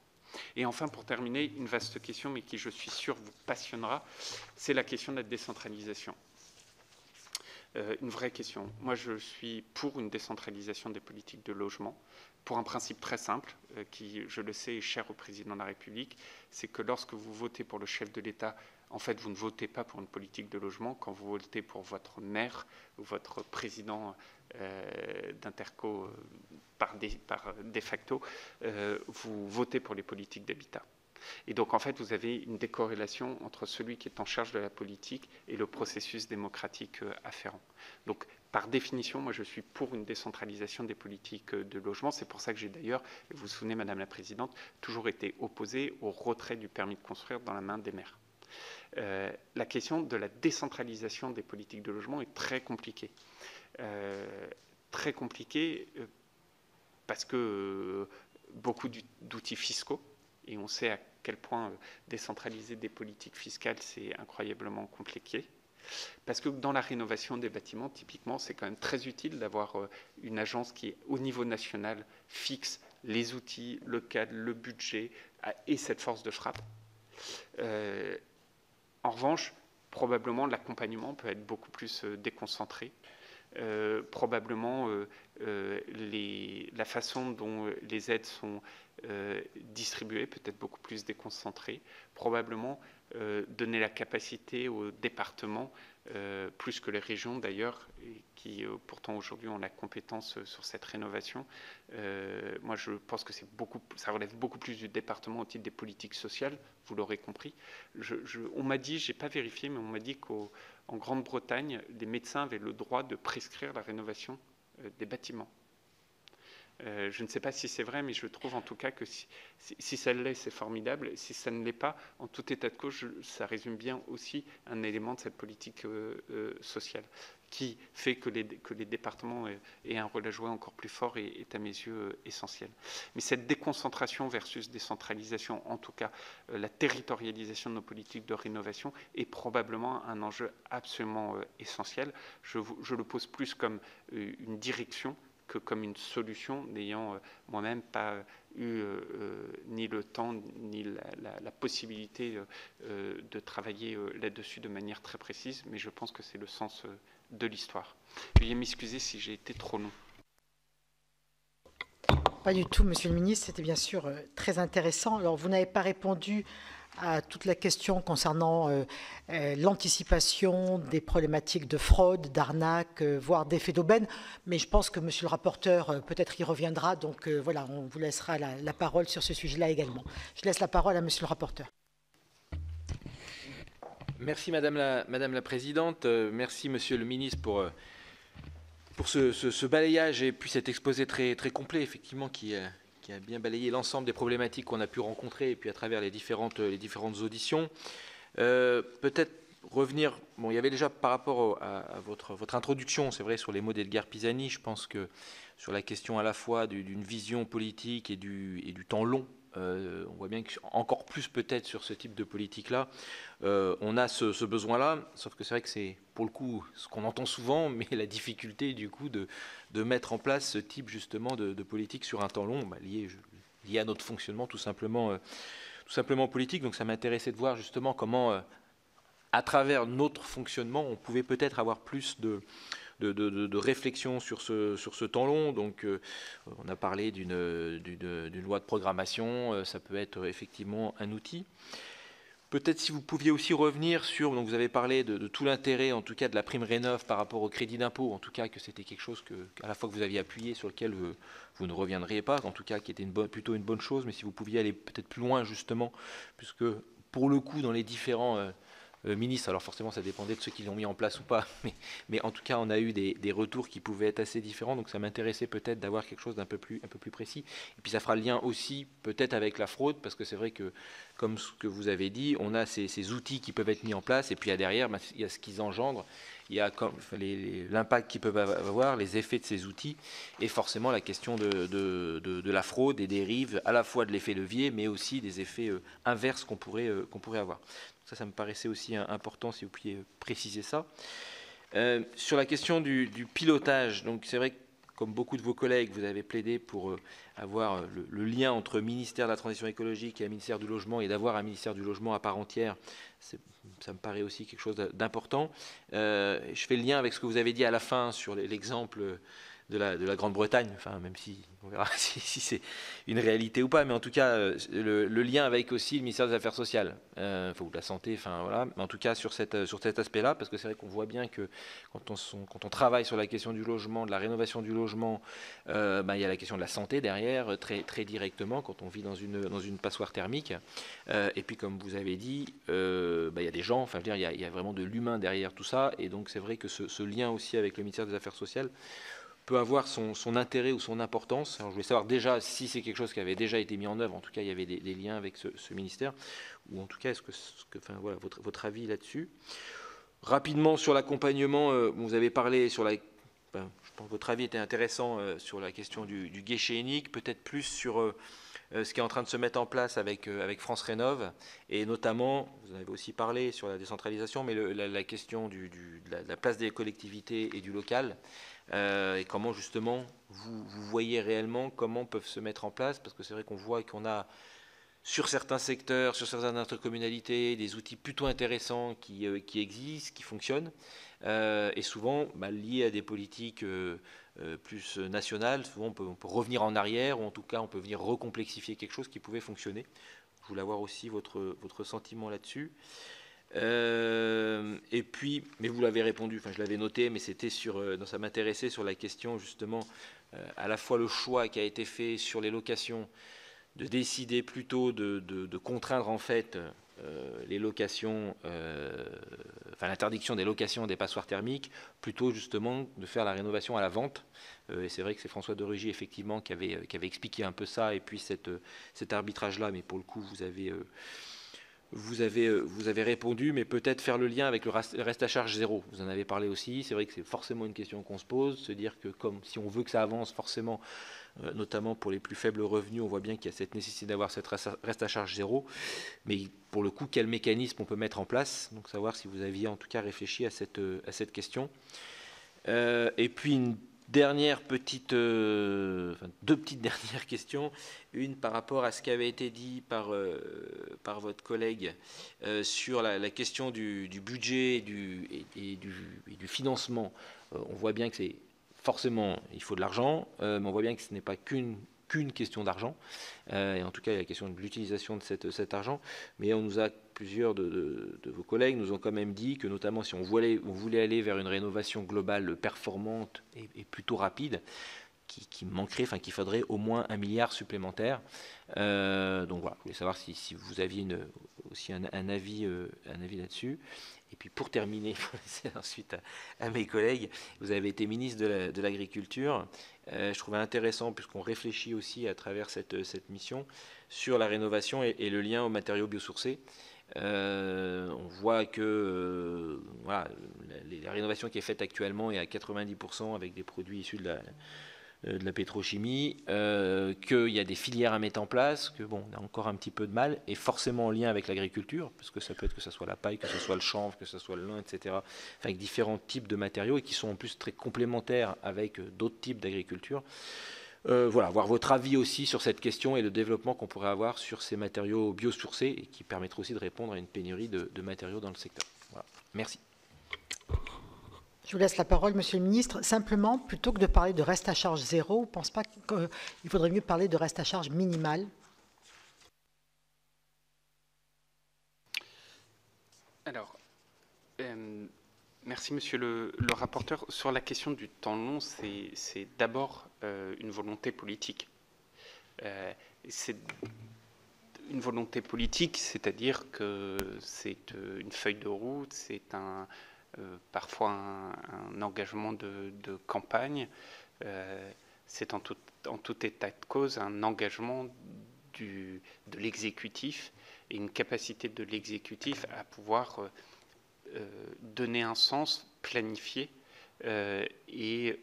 Et enfin, pour terminer, une vaste question, mais qui, je suis sûr, vous passionnera, c'est la question de la décentralisation. Une vraie question. Moi, je suis pour une décentralisation des politiques de logement, pour un principe très simple, qui, je le sais, est cher au président de la République, c'est que lorsque vous votez pour le chef de l'État, en fait, vous ne votez pas pour une politique de logement. Quand vous votez pour votre maire ou votre président d'Interco par de facto, vous votez pour les politiques d'habitat. Et donc, en fait, vous avez une décorrélation entre celui qui est en charge de la politique et le processus démocratique afférent. Donc, par définition, moi, je suis pour une décentralisation des politiques de logement. C'est pour ça que j'ai d'ailleurs, vous vous souvenez, Madame la Présidente, toujours été opposé au retrait du permis de construire dans la main des maires. La question de la décentralisation des politiques de logement est très compliquée. Parce que beaucoup d'outils fiscaux, et on sait à quel point décentraliser des politiques fiscales, c'est incroyablement compliqué. Parce que dans la rénovation des bâtiments, typiquement, c'est quand même très utile d'avoir une agence qui, au niveau national, fixe les outils, le cadre, le budget et cette force de frappe. En revanche, probablement, l'accompagnement peut être beaucoup plus déconcentré. Probablement, la façon dont les aides sont distribuées peut être beaucoup plus déconcentrée. Probablement, donner la capacité aux départements, plus que les régions d'ailleurs, qui pourtant aujourd'hui ont la compétence sur cette rénovation. Moi, je pense que ça relève beaucoup plus du département au titre des politiques sociales, vous l'aurez compris. On m'a dit, je n'ai pas vérifié, mais on m'a dit qu'en Grande-Bretagne, les médecins avaient le droit de prescrire la rénovation des bâtiments. Je ne sais pas si c'est vrai, mais je trouve en tout cas que si ça l'est, c'est formidable. Si ça ne l'est pas, en tout état de cause, ça résume bien aussi un élément de cette politique sociale qui fait que les départements aient un rôle à jouer encore plus fort et est à mes yeux essentiel. Mais cette déconcentration versus décentralisation, en tout cas la territorialisation de nos politiques de rénovation, est probablement un enjeu absolument essentiel. Je le pose plus comme une direction que comme une solution, n'ayant moi-même pas eu ni le temps ni la possibilité de travailler là-dessus de manière très précise, mais je pense que c'est le sens de l'histoire. Veuillez m'excuser si j'ai été trop long. Pas du tout, Monsieur le Ministre, c'était bien sûr très intéressant. Alors, vous n'avez pas répondu à toute la question concernant l'anticipation des problématiques de fraude, d'arnaque, voire d'effet d'aubaine. Mais je pense que monsieur le rapporteur, peut-être y reviendra. Donc voilà, on vous laissera la parole sur ce sujet-là également. Je laisse la parole à monsieur le rapporteur. Merci Madame la Présidente. Merci Monsieur le Ministre pour ce balayage et puis cet exposé très complet, effectivement, qui a bien balayé l'ensemble des problématiques qu'on a pu rencontrer et puis à travers les différentes auditions. Peut-être revenir, bon, il y avait déjà par rapport à votre introduction, c'est vrai, sur les mots d'Edgar Pisani, je pense que sur la question à la fois d'une vision politique et du temps long, on voit bien qu'encore plus peut-être sur ce type de politique-là, on a ce besoin-là, sauf que c'est vrai que c'est pour le coup ce qu'on entend souvent, mais la difficulté du coup de mettre en place ce type justement de politique sur un temps long, lié à notre fonctionnement tout simplement politique. Donc ça m'intéressait de voir justement comment, à travers notre fonctionnement, on pouvait peut-être avoir plus de réflexion sur ce temps long. Donc on a parlé d'une loi de programmation, ça peut être effectivement un outil. Peut-être si vous pouviez aussi revenir sur, donc vous avez parlé de tout l'intérêt en tout cas de la prime Rénov par rapport au crédit d'impôt, en tout cas que c'était quelque chose à la fois que vous aviez appuyé, sur lequel vous ne reviendriez pas, en tout cas qui était plutôt une bonne chose, mais si vous pouviez aller peut-être plus loin justement, puisque pour le coup dans les différents ministres, alors forcément ça dépendait de ceux qui l'ont mis en place ou pas, mais en tout cas on a eu des retours qui pouvaient être assez différents, donc ça m'intéressait peut-être d'avoir quelque chose d'un peu plus précis. Et puis ça fera le lien aussi peut-être avec la fraude, parce que c'est vrai que comme ce que vous avez dit, on a ces outils qui peuvent être mis en place, et puis derrière, il y a ce qu'ils engendrent, il y a l'impact qu'ils peuvent avoir, les effets de ces outils, et forcément la question de la fraude, des dérives, à la fois de l'effet levier, mais aussi des effets inverses qu'on pourrait avoir. Ça me paraissait aussi important, si vous pouviez préciser ça. Sur la question du pilotage, donc c'est vrai que comme beaucoup de vos collègues, vous avez plaidé pour avoir le lien entre ministère de la Transition écologique et ministère du Logement, et d'avoir un ministère du Logement à part entière. Ça me paraît aussi quelque chose d'important. Je fais le lien avec ce que vous avez dit à la fin sur l'exemple de la Grande-Bretagne, enfin, même si on verra si c'est une réalité ou pas, mais en tout cas, le lien avec aussi le ministère des Affaires sociales, ou de la Santé, enfin voilà, mais en tout cas sur cet aspect-là, parce que c'est vrai qu'on voit bien que quand on travaille sur la question du logement, de la rénovation du logement, il y a la question de la santé derrière, très directement, quand on vit dans une passoire thermique, et puis comme vous avez dit, il y a des gens, enfin, je veux dire, il y a vraiment de l'humain derrière tout ça, et donc c'est vrai que ce lien aussi avec le ministère des Affaires sociales peut avoir son intérêt ou son importance. Alors, je voulais savoir déjà si c'est quelque chose qui avait déjà été mis en œuvre, en tout cas il y avait des liens avec ce ministère, ou en tout cas voilà, votre avis là-dessus. Rapidement sur l'accompagnement, vous avez parlé sur je pense que votre avis était intéressant sur la question du guichet unique, peut-être plus sur ce qui est en train de se mettre en place avec France Rénov, et notamment, vous en avez aussi parlé sur la décentralisation, mais la question de la place des collectivités et du local, et comment justement vous voyez réellement comment peuvent se mettre en place, parce que c'est vrai qu'on voit qu'on a sur certains secteurs, sur certaines intercommunalités, des outils plutôt intéressants qui existent, qui fonctionnent, et souvent liés à des politiques plus nationales. Souvent on peut revenir en arrière, ou en tout cas on peut venir recomplexifier quelque chose qui pouvait fonctionner. Je voulais avoir aussi votre sentiment là-dessus. Et puis, mais vous l'avez répondu, enfin je l'avais noté, mais c'était ça m'intéressait sur la question justement, à la fois le choix qui a été fait sur les locations, de décider plutôt de contraindre en fait les locations, l'interdiction des locations des passoires thermiques, plutôt justement de faire la rénovation à la vente. Et c'est vrai que c'est François de Rugy effectivement qui avait expliqué un peu ça, et puis cet arbitrage-là, mais pour le coup vous avez répondu, mais peut-être faire le lien avec le reste à charge zéro. Vous en avez parlé aussi. C'est vrai que c'est forcément une question qu'on se pose, se dire que comme si on veut que ça avance, forcément, notamment pour les plus faibles revenus, on voit bien qu'il y a cette nécessité d'avoir cette reste à charge zéro. Mais pour le coup, quel mécanisme on peut mettre en place? Donc savoir si vous aviez en tout cas réfléchi à cette question. Et puis une dernière deux petites dernières questions. Une par rapport à ce qui avait été dit par votre collègue sur la question du budget et du financement. On voit bien que c'est forcément, il faut de l'argent, mais on voit bien que ce n'est pas qu'une qu'une question d'argent, et en tout cas, il y a la question de l'utilisation de cet argent. Mais plusieurs de vos collègues nous ont quand même dit que, notamment, si on voulait aller vers une rénovation globale performante et plutôt rapide, qui manquerait, enfin qu'il faudrait au moins 1 milliard supplémentaire. Donc voilà, je voulais savoir si vous aviez aussi un avis là-dessus. Et puis pour terminer, c'est ensuite à mes collègues, vous avez été ministre de l'Agriculture. Je trouvais intéressant, puisqu'on réfléchit aussi à travers cette mission, sur la rénovation et le lien aux matériaux biosourcés. On voit que voilà, la rénovation qui est faite actuellement est à 90% avec des produits issus de la pétrochimie, qu'il y a des filières à mettre en place, que bon, on a encore un petit peu de mal, et forcément en lien avec l'agriculture, parce que ça peut être que ce soit la paille, que ce soit le chanvre, que ce soit le lin, etc., enfin, avec différents types de matériaux, et qui sont en plus très complémentaires avec d'autres types d'agriculture. Voilà, voir votre avis aussi sur cette question et le développement qu'on pourrait avoir sur ces matériaux biosourcés, et qui permettraient aussi de répondre à une pénurie de matériaux dans le secteur. Voilà. Merci. Je vous laisse la parole, Monsieur le Ministre. Simplement, plutôt que de parler de reste à charge zéro, on ne pense pas qu'il faudrait mieux parler de reste à charge minimal? Alors, merci Monsieur le rapporteur. Sur la question du temps long, c'est d'abord une volonté politique. C'est une volonté politique, c'est-à-dire que c'est une feuille de route, c'est parfois un engagement de campagne, c'est en tout état de cause un engagement de l'exécutif et une capacité de l'exécutif à pouvoir donner un sens, planifier et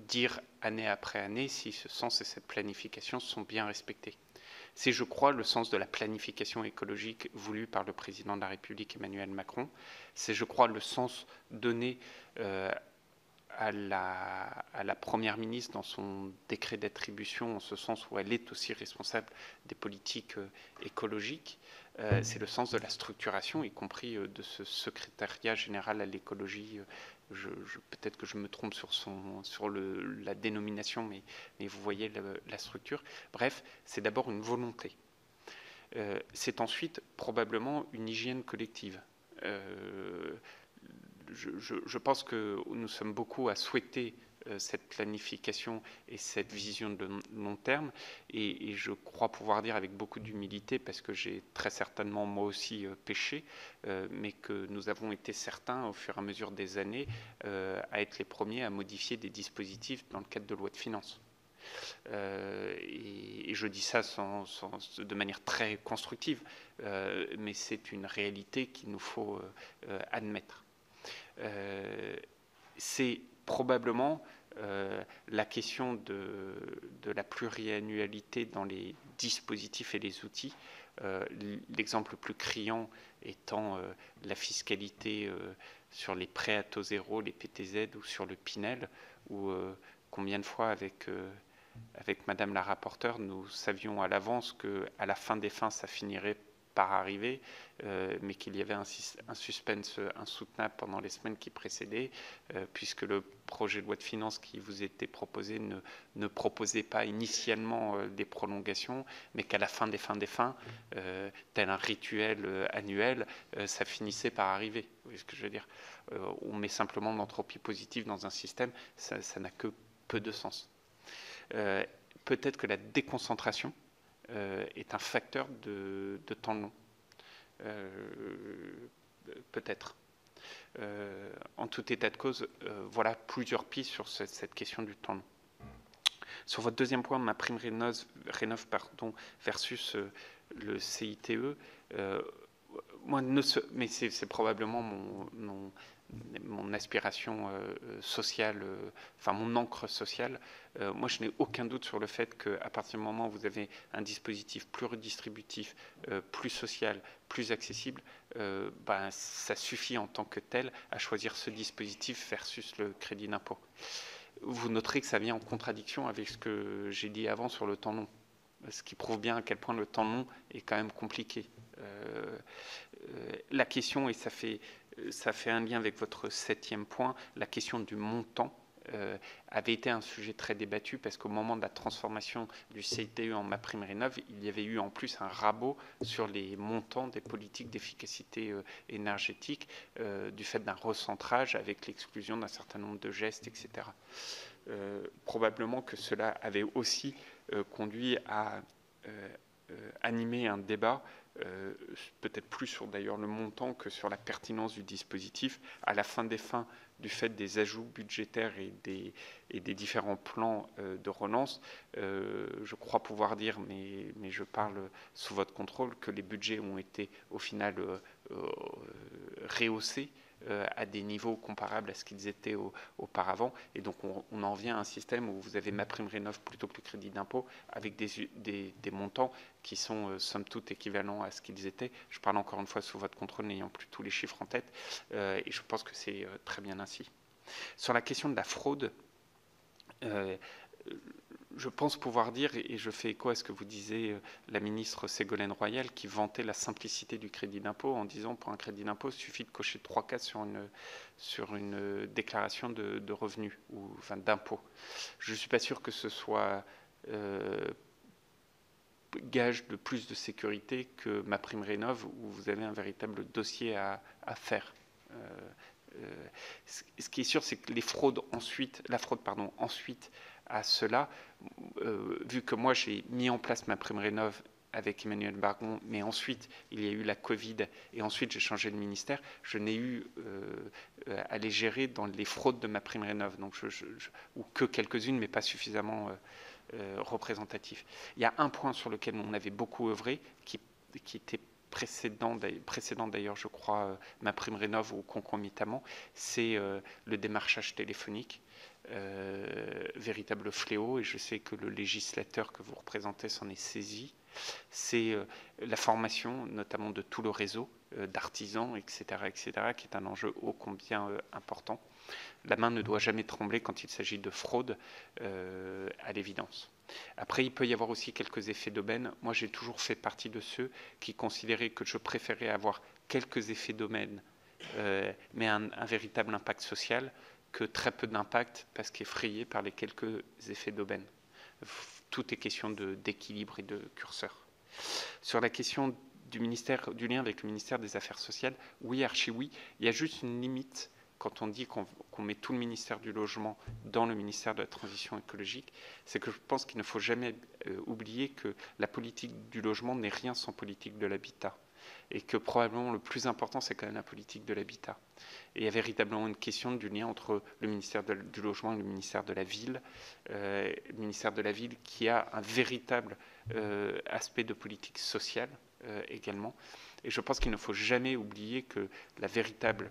dire année après année si ce sens et cette planification sont bien respectés. C'est, je crois, le sens de la planification écologique voulue par le président de la République Emmanuel Macron. C'est, je crois, le sens donné à la Première ministre dans son décret d'attribution, en ce sens où elle est aussi responsable des politiques écologiques. C'est le sens de la structuration, y compris de ce secrétariat général à l'écologie. Peut-être que je me trompe sur la dénomination, mais vous voyez la structure. Bref, c'est d'abord une volonté. C'est ensuite probablement une hygiène collective. Je pense que nous sommes beaucoup à souhaiter cette planification et cette vision de long terme, et je crois pouvoir dire avec beaucoup d'humilité, parce que j'ai très certainement moi aussi péché, mais que nous avons été certains au fur et à mesure des années à être les premiers à modifier des dispositifs dans le cadre de loi de finances. Et je dis ça de manière très constructive, mais c'est une réalité qu'il nous faut admettre. C'est probablement la question de la pluriannualité dans les dispositifs et les outils. L'exemple le plus criant étant la fiscalité sur les prêts à taux zéro, les PTZ, ou sur le Pinel, où combien de fois avec Madame la rapporteure, nous savions à l'avance qu'à la fin des fins, ça finirait par arriver, mais qu'il y avait un suspense insoutenable pendant les semaines qui précédaient, puisque le projet de loi de finances qui vous était proposé ne proposait pas initialement des prolongations, mais qu'à la fin des fins, tel un rituel annuel, ça finissait par arriver. Vous voyez ce que je veux dire? On met simplement l'entropie positive dans un système, ça n'a que peu de sens. Peut-être que la déconcentration est un facteur de temps long. Peut-être. En tout état de cause, voilà plusieurs pistes sur cette question du temps long. Sur votre deuxième point, ma prime Rénov versus le CITE, moi, mais c'est probablement mon aspiration sociale, enfin mon encre sociale. Moi, je n'ai aucun doute sur le fait qu'à partir du moment où vous avez un dispositif plus redistributif, plus social, plus accessible, ça suffit en tant que tel à choisir ce dispositif versus le crédit d'impôt. Vous noterez que ça vient en contradiction avec ce que j'ai dit avant sur le temps long, ce qui prouve bien à quel point le temps long est quand même compliqué. La question, et ça fait un lien avec votre 7e point, la question du montant avait été un sujet très débattu parce qu'au moment de la transformation du CITE en MaPrimeRénov', il y avait eu en plus un rabot sur les montants des politiques d'efficacité énergétique du fait d'un recentrage avec l'exclusion d'un certain nombre de gestes, etc. Probablement que cela avait aussi conduit à animer un débat, peut-être plus sur d'ailleurs le montant que sur la pertinence du dispositif, à la fin des fins, du fait des ajouts budgétaires et des différents plans de relance. Je crois pouvoir dire, mais je parle sous votre contrôle, que les budgets ont été au final rehaussés à des niveaux comparables à ce qu'ils étaient auparavant. Et donc on en vient à un système où vous avez MaPrimeRénov' plutôt que le crédit d'impôt avec des montants qui sont somme toute équivalents à ce qu'ils étaient. Je parle encore une fois sous votre contrôle, n'ayant plus tous les chiffres en tête. Et je pense que c'est très bien ainsi. Sur la question de la fraude, je pense pouvoir dire, et je fais écho à ce que vous disiez, la ministre Ségolène Royal, qui vantait la simplicité du crédit d'impôt en disant pour un crédit d'impôt, il suffit de cocher 3 cases sur une déclaration de revenus ou enfin, d'impôt. Je ne suis pas sûr que ce soit gage de plus de sécurité que MaPrimeRénov', où vous avez un véritable dossier à faire. Ce qui est sûr, c'est que la fraude ensuite à cela, vu que moi j'ai mis en place MaPrimeRénov' avec Emmanuel Bargon, mais ensuite il y a eu la Covid et ensuite j'ai changé de ministère, je n'ai eu à les gérer dans les fraudes de MaPrimeRénov', donc ou que quelques-unes, mais pas suffisamment représentatives. Il y a un point sur lequel on avait beaucoup œuvré, qui était précédent d'ailleurs, je crois, MaPrimeRénov' ou concomitamment, c'est le démarchage téléphonique. Véritable fléau, et je sais que le législateur que vous représentez s'en est saisi. C'est la formation, notamment de tout le réseau d'artisans, etc., qui est un enjeu ô combien important. La main ne doit jamais trembler quand il s'agit de fraude, à l'évidence. Après, il peut y avoir aussi quelques effets d'aubaine. Moi, j'ai toujours fait partie de ceux qui considéraient que je préférais avoir quelques effets d'aubaine, mais un véritable impact social, que très peu d'impact parce qu'effrayé par les quelques effets d'aubaine. Tout est question d'équilibre et de curseur. Sur la question du lien avec le ministère des Affaires sociales, oui, archi oui. Il y a juste une limite quand on dit qu'on met tout le ministère du Logement dans le ministère de la Transition écologique, c'est que je pense qu'il ne faut jamais oublier que la politique du logement n'est rien sans politique de l'habitat. Et que probablement le plus important, c'est quand même la politique de l'habitat. Et il y a véritablement une question du lien entre le ministère du Logement et le ministère de la Ville. Le ministère de la Ville qui a un véritable aspect de politique sociale également. Et je pense qu'il ne faut jamais oublier que la véritable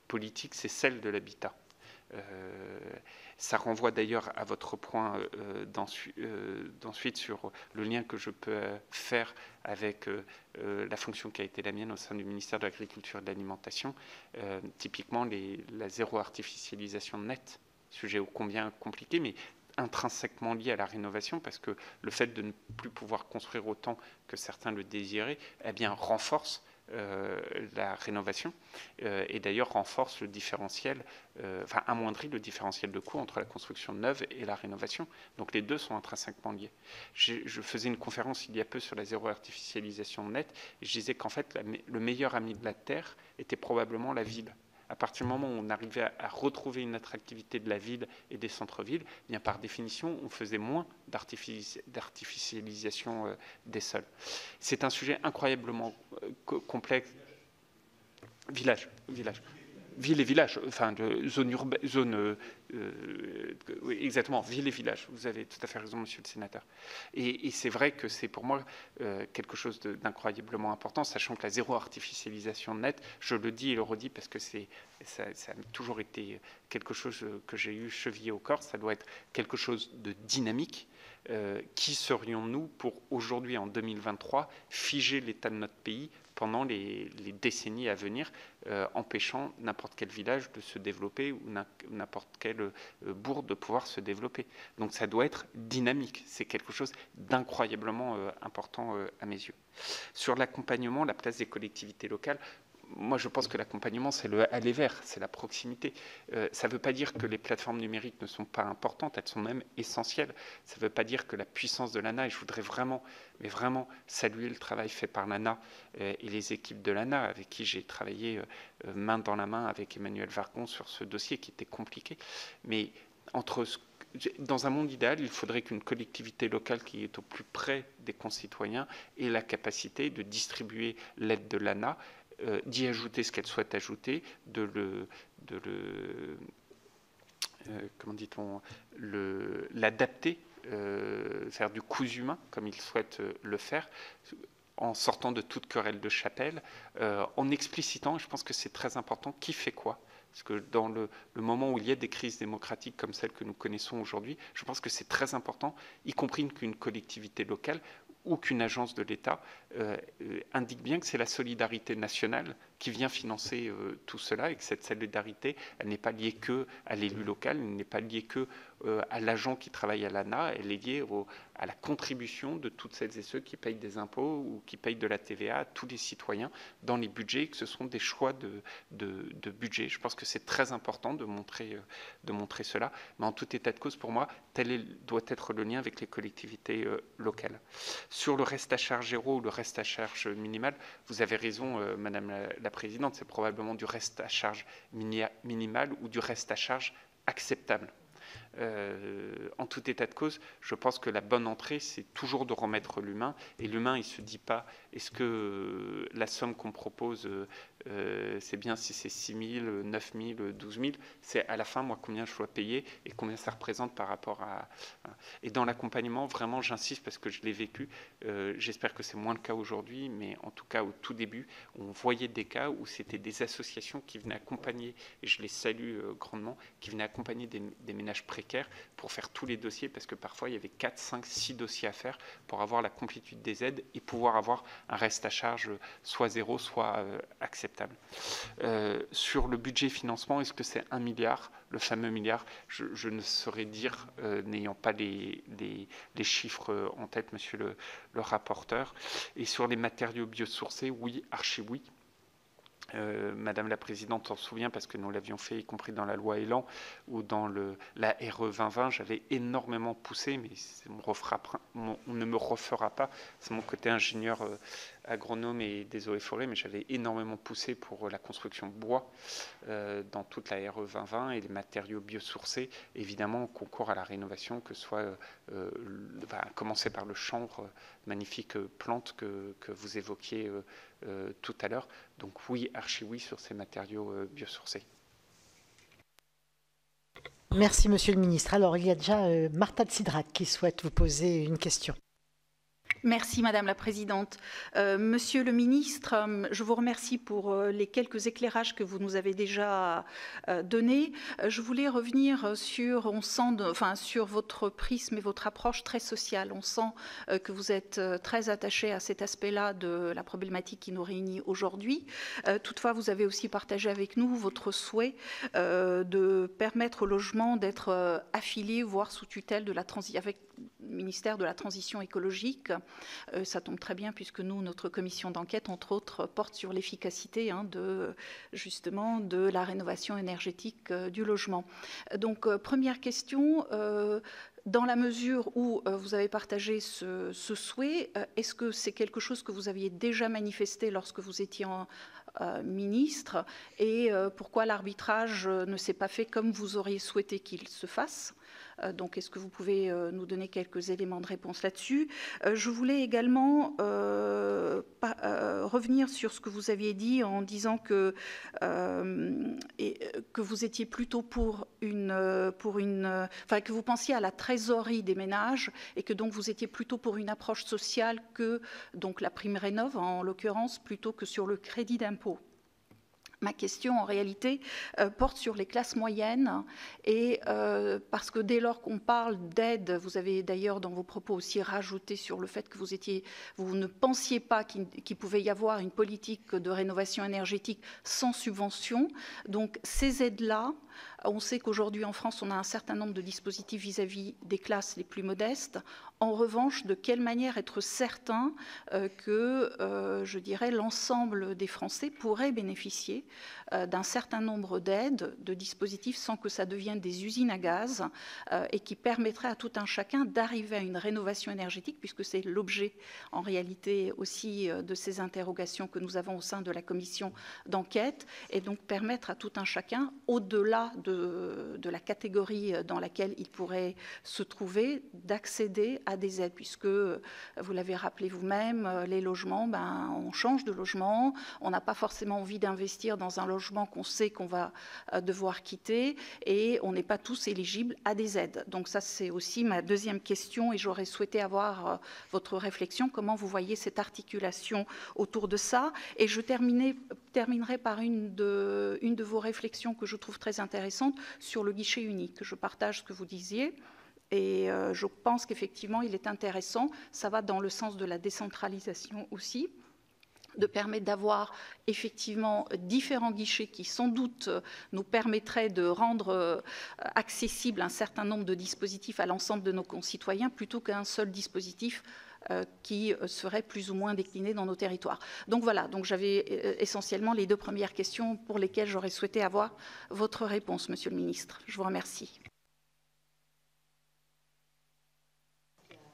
politique, c'est celle de l'habitat. Ça renvoie d'ailleurs à votre point d'ensuite sur le lien que je peux faire avec la fonction qui a été la mienne au sein du ministère de l'Agriculture et de l'Alimentation. Typiquement, la zéro artificialisation nette, sujet ô combien compliqué, mais intrinsèquement lié à la rénovation, parce que le fait de ne plus pouvoir construire autant que certains le désiraient, eh bien, renforce la rénovation et d'ailleurs renforce le différentiel, amoindrit le différentiel de coût entre la construction neuve et la rénovation. Donc les deux sont intrinsèquement liés. Je faisais une conférence il y a peu sur la zéro artificialisation nette et je disais qu'en fait le meilleur ami de la Terre était probablement la ville. À partir du moment où on arrivait à retrouver une attractivité de la ville et des centres-villes, bien par définition, on faisait moins d'artificialisation des sols. C'est un sujet incroyablement complexe. Village. Ville et village, enfin, oui, exactement, ville et village. Vous avez tout à fait raison, monsieur le sénateur. Et c'est vrai que c'est pour moi quelque chose d'incroyablement important, sachant que la zéro artificialisation nette, je le dis et le redis parce que ça a toujours été quelque chose que j'ai eu chevillé au corps, ça doit être quelque chose de dynamique. Qui serions-nous pour aujourd'hui, en 2023, figer l'état de notre pays pendant les décennies à venir, empêchant n'importe quel village de se développer ou n'importe quel bourg de pouvoir se développer. Donc ça doit être dynamique, c'est quelque chose d'incroyablement important à mes yeux. Sur l'accompagnement, la place des collectivités locales, moi, je pense que l'accompagnement, c'est le aller vers, c'est la proximité. Ça ne veut pas dire que les plateformes numériques ne sont pas importantes, elles sont même essentielles. Ça ne veut pas dire que la puissance de l'ANA, et je voudrais vraiment, mais vraiment saluer le travail fait par l'ANA et les équipes de l'ANA, avec qui j'ai travaillé main dans la main avec Emmanuel Vargon sur ce dossier qui était compliqué. Mais dans un monde idéal, il faudrait qu'une collectivité locale qui est au plus près des concitoyens ait la capacité de distribuer l'aide de l'ANA, d'y ajouter ce qu'elle souhaite ajouter, comment dit-on, l'adapter, faire du cousu humain comme il souhaite le faire, en sortant de toute querelle de chapelle, en explicitant, et je pense que c'est très important, qui fait quoi. Parce que dans le moment où il y a des crises démocratiques comme celle que nous connaissons aujourd'hui, je pense que c'est très important, y compris qu'une collectivité locale ou qu'une agence de l'État indique bien que c'est la solidarité nationale qui vient financer tout cela, et que cette solidarité, elle n'est pas liée que à l'élu local, elle n'est pas liée que à l'agent qui travaille à l'ANA, elle est liée à la contribution de toutes celles et ceux qui payent des impôts ou qui payent de la TVA, à tous les citoyens dans les budgets, que ce sont des choix de budget. Je pense que c'est très important de montrer cela, mais en tout état de cause, pour moi, doit être le lien avec les collectivités locales. Sur le reste à charge zéro ou le reste à charge minimal, vous avez raison, Madame la Présidente, c'est probablement du reste à charge minimal ou du reste à charge acceptable. En tout état de cause, je pense que la bonne entrée, c'est toujours de remettre l'humain. Et l'humain, il ne se dit pas, est-ce que la somme qu'on propose, c'est bien si c'est 6 000, 9 000, 12 000. C'est à la fin, moi, combien je dois payer et combien ça représente par rapport à... Et dans l'accompagnement, vraiment, j'insiste parce que je l'ai vécu. J'espère que c'est moins le cas aujourd'hui, mais en tout cas, au tout début, on voyait des cas où c'était des associations qui venaient accompagner, et je les salue grandement, qui venaient accompagner des ménages précaires pour faire tous les dossiers, parce que parfois, il y avait 4, 5, 6 dossiers à faire pour avoir la complétude des aides et pouvoir avoir un reste à charge soit zéro, soit acceptable. Sur le budget financement, est-ce que c'est 1 milliard, le fameux milliard? Je ne saurais dire, n'ayant pas les chiffres en tête, monsieur le rapporteur. Et sur les matériaux biosourcés, oui, archi oui. Madame la Présidente s'en souvient parce que nous l'avions fait, y compris dans la loi Elan ou dans la RE 2020, j'avais énormément poussé, mais on ne me refera pas, c'est mon côté ingénieur agronome et des eaux et forêts, mais j'avais énormément poussé pour la construction bois dans toute la RE 2020 et les matériaux biosourcés, évidemment on concourt à la rénovation, que ce soit commencer par le chanvre, magnifique plante que vous évoquiez tout à l'heure. Donc oui, archi oui sur ces matériaux biosourcés. Merci, Monsieur le Ministre. Alors, il y a déjà Marta de Cidrac qui souhaite vous poser une question. Merci Madame la Présidente. Monsieur le Ministre, je vous remercie pour les quelques éclairages que vous nous avez déjà donnés. Je voulais revenir sur, sur votre prisme et votre approche très sociale. On sent que vous êtes très attaché à cet aspect-là de la problématique qui nous réunit aujourd'hui. Toutefois, vous avez aussi partagé avec nous votre souhait de permettre au logement d'être affilié, voire sous tutelle de la avec le ministère de la Transition écologique. Ça tombe très bien puisque nous, notre commission d'enquête, entre autres, porte sur l'efficacité justement de la rénovation énergétique du logement. Donc, première question, dans la mesure où vous avez partagé ce souhait, est-ce que c'est quelque chose que vous aviez déjà manifesté lorsque vous étiez ministre, et pourquoi l'arbitrage ne s'est pas fait comme vous auriez souhaité qu'il se fasse? Donc, est-ce que vous pouvez nous donner quelques éléments de réponse là-dessus? Je voulais également revenir sur ce que vous aviez dit en disant que vous étiez plutôt que vous pensiez à la trésorerie des ménages et que donc vous étiez plutôt pour une approche sociale que donc la prime rénov en l'occurrence plutôt que sur le crédit d'impôt. Ma question, en réalité, porte sur les classes moyennes et parce que dès lors qu'on parle d'aide, vous avez d'ailleurs dans vos propos aussi rajouté sur le fait que vous ne pensiez pas qu'il pouvait y avoir une politique de rénovation énergétique sans subvention. Donc ces aides-là, on sait qu'aujourd'hui en France, on a un certain nombre de dispositifs vis-à-vis des classes les plus modestes. En revanche, de quelle manière être certain que, je dirais, l'ensemble des Français pourraient bénéficier d'un certain nombre d'aides, de dispositifs, sans que ça devienne des usines à gaz, et qui permettraient à tout un chacun d'arriver à une rénovation énergétique, puisque c'est l'objet, en réalité, aussi de ces interrogations que nous avons au sein de la commission d'enquête, et donc permettre à tout un chacun, au-delà de la catégorie dans laquelle il pourrait se trouver, d'accéder à des aides, puisque, vous l'avez rappelé vous-même, les logements, on change de logement, on n'a pas forcément envie d'investir dans un logement qu'on sait qu'on va devoir quitter, et on n'est pas tous éligibles à des aides. Donc ça, c'est aussi ma deuxième question, et j'aurais souhaité avoir votre réflexion, comment vous voyez cette articulation autour de ça. Et je terminerai par une de vos réflexions que je trouve très intéressante sur le guichet unique. Je partage ce que vous disiez. Et je pense qu'effectivement, il est intéressant, ça va dans le sens de la décentralisation aussi, de permettre d'avoir effectivement différents guichets qui, sans doute, nous permettraient de rendre accessible un certain nombre de dispositifs à l'ensemble de nos concitoyens, plutôt qu'un seul dispositif qui serait plus ou moins décliné dans nos territoires. Donc voilà, donc j'avais essentiellement les deux premières questions pour lesquelles j'aurais souhaité avoir votre réponse, Monsieur le Ministre. Je vous remercie.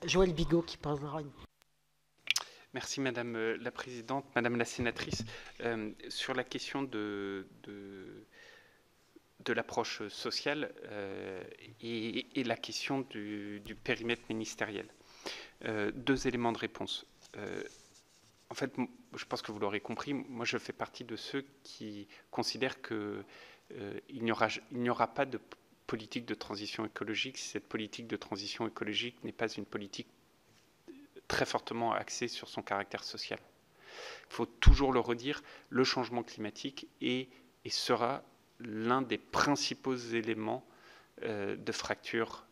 Joël Bigot qui parlera. Merci Madame la Présidente, Madame la Sénatrice. Sur la question de l'approche sociale et la question du périmètre ministériel. Deux éléments de réponse. En fait, je pense que vous l'aurez compris, moi je fais partie de ceux qui considèrent qu'il n'y aura pas de politique de transition écologique si cette politique de transition écologique n'est pas une politique très fortement axée sur son caractère social. Il faut toujours le redire, le changement climatique est et sera l'un des principaux éléments de fracture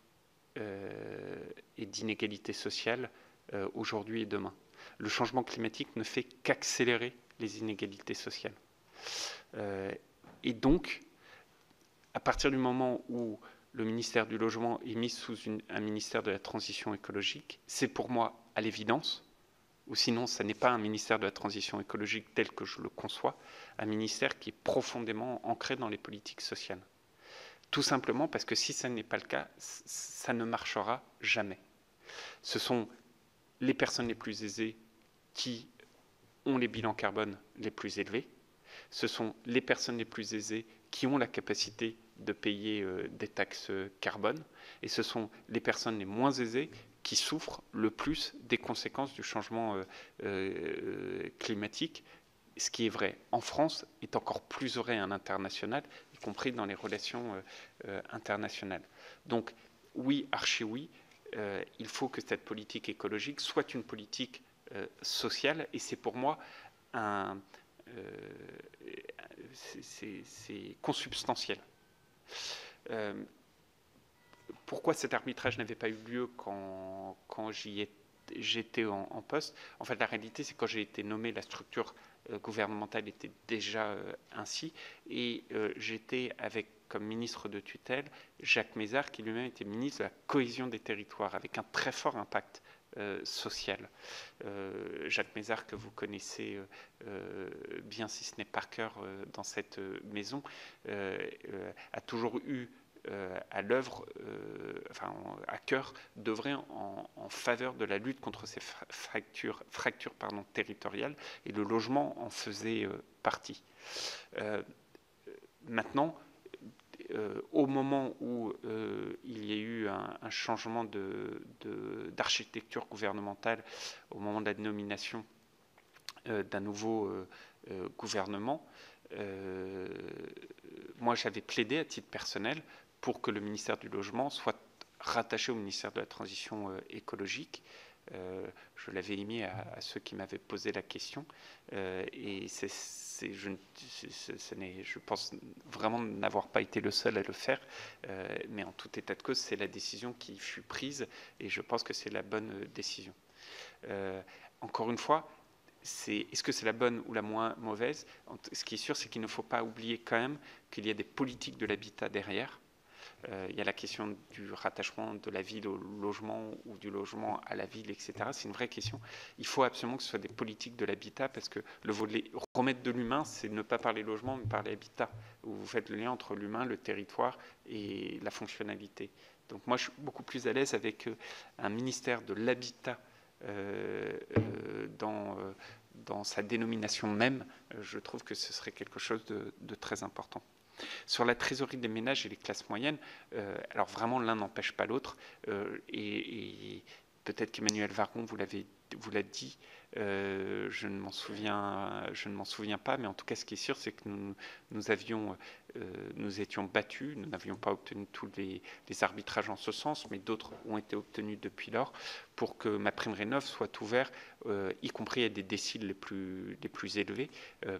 et d'inégalité sociale aujourd'hui et demain. Le changement climatique ne fait qu'accélérer les inégalités sociales. Et donc, à partir du moment où le ministère du Logement est mis sous un ministère de la Transition écologique, c'est pour moi à l'évidence, ou sinon ça n'est pas un ministère de la Transition écologique tel que je le conçois, un ministère qui est profondément ancré dans les politiques sociales. Tout simplement parce que si ça n'est pas le cas, ça ne marchera jamais. Ce sont les personnes les plus aisées qui ont les bilans carbone les plus élevés. Ce sont les personnes les plus aisées qui ont la capacité de payer des taxes carbone. Et ce sont les personnes les moins aisées qui souffrent le plus des conséquences du changement climatique. Ce qui est vrai en France est encore plus vrai à l'international, y compris dans les relations internationales. Donc oui, archi oui, il faut que cette politique écologique soit une politique sociale, et c'est pour moi c'est consubstantiel. Pourquoi cet arbitrage n'avait pas eu lieu quand j'étais en poste? En fait, la réalité, c'est que quand j'ai été nommé, la structure gouvernementale était déjà ainsi, et j'étais avec comme ministre de tutelle Jacques Mézard, qui lui-même était ministre de la cohésion des territoires, avec un très fort impact social. Jacques Mézard, que vous connaissez bien, si ce n'est par cœur, dans cette maison, a toujours eu à l'œuvre, à cœur, d'œuvrer en faveur de la lutte contre ces fractures territoriales, et le logement en faisait partie. Maintenant, au moment où il y a eu un changement d'architecture gouvernementale, au moment de la nomination d'un nouveau gouvernement, moi j'avais plaidé à titre personnel pour que le ministère du Logement soit rattaché au ministère de la Transition écologique. Je l'avais émis à ceux qui m'avaient posé la question, et je pense vraiment n'avoir pas été le seul à le faire, mais en tout état de cause, c'est la décision qui fut prise, et je pense que c'est la bonne décision. Encore une fois, est-ce que c'est la bonne ou la moins mauvaise? Ce qui est sûr, c'est qu'il ne faut pas oublier quand même qu'il y a des politiques de l'habitat derrière. il y a la question du rattachement de la ville au logement ou du logement à la ville, etc. C'est une vraie question. Il faut absolument que ce soit des politiques de l'habitat, parce que le volet remettre de l'humain, c'est ne pas parler logement, mais parler habitat, où vous faites le lien entre l'humain, le territoire et la fonctionnalité. Donc moi, je suis beaucoup plus à l'aise avec un ministère de l'habitat dans sa dénomination même. Je trouve que ce serait quelque chose de très important. Sur la trésorerie des ménages et les classes moyennes, alors vraiment l'un n'empêche pas l'autre, et peut-être qu'Emmanuel Vargon vous l'a dit, je ne m'en souviens pas, mais en tout cas ce qui est sûr, c'est que nous étions battus, nous n'avions pas obtenu tous les arbitrages en ce sens, mais d'autres ont été obtenus depuis lors, pour que MaPrimeRénov' soit ouvert, y compris à des déciles les plus élevés,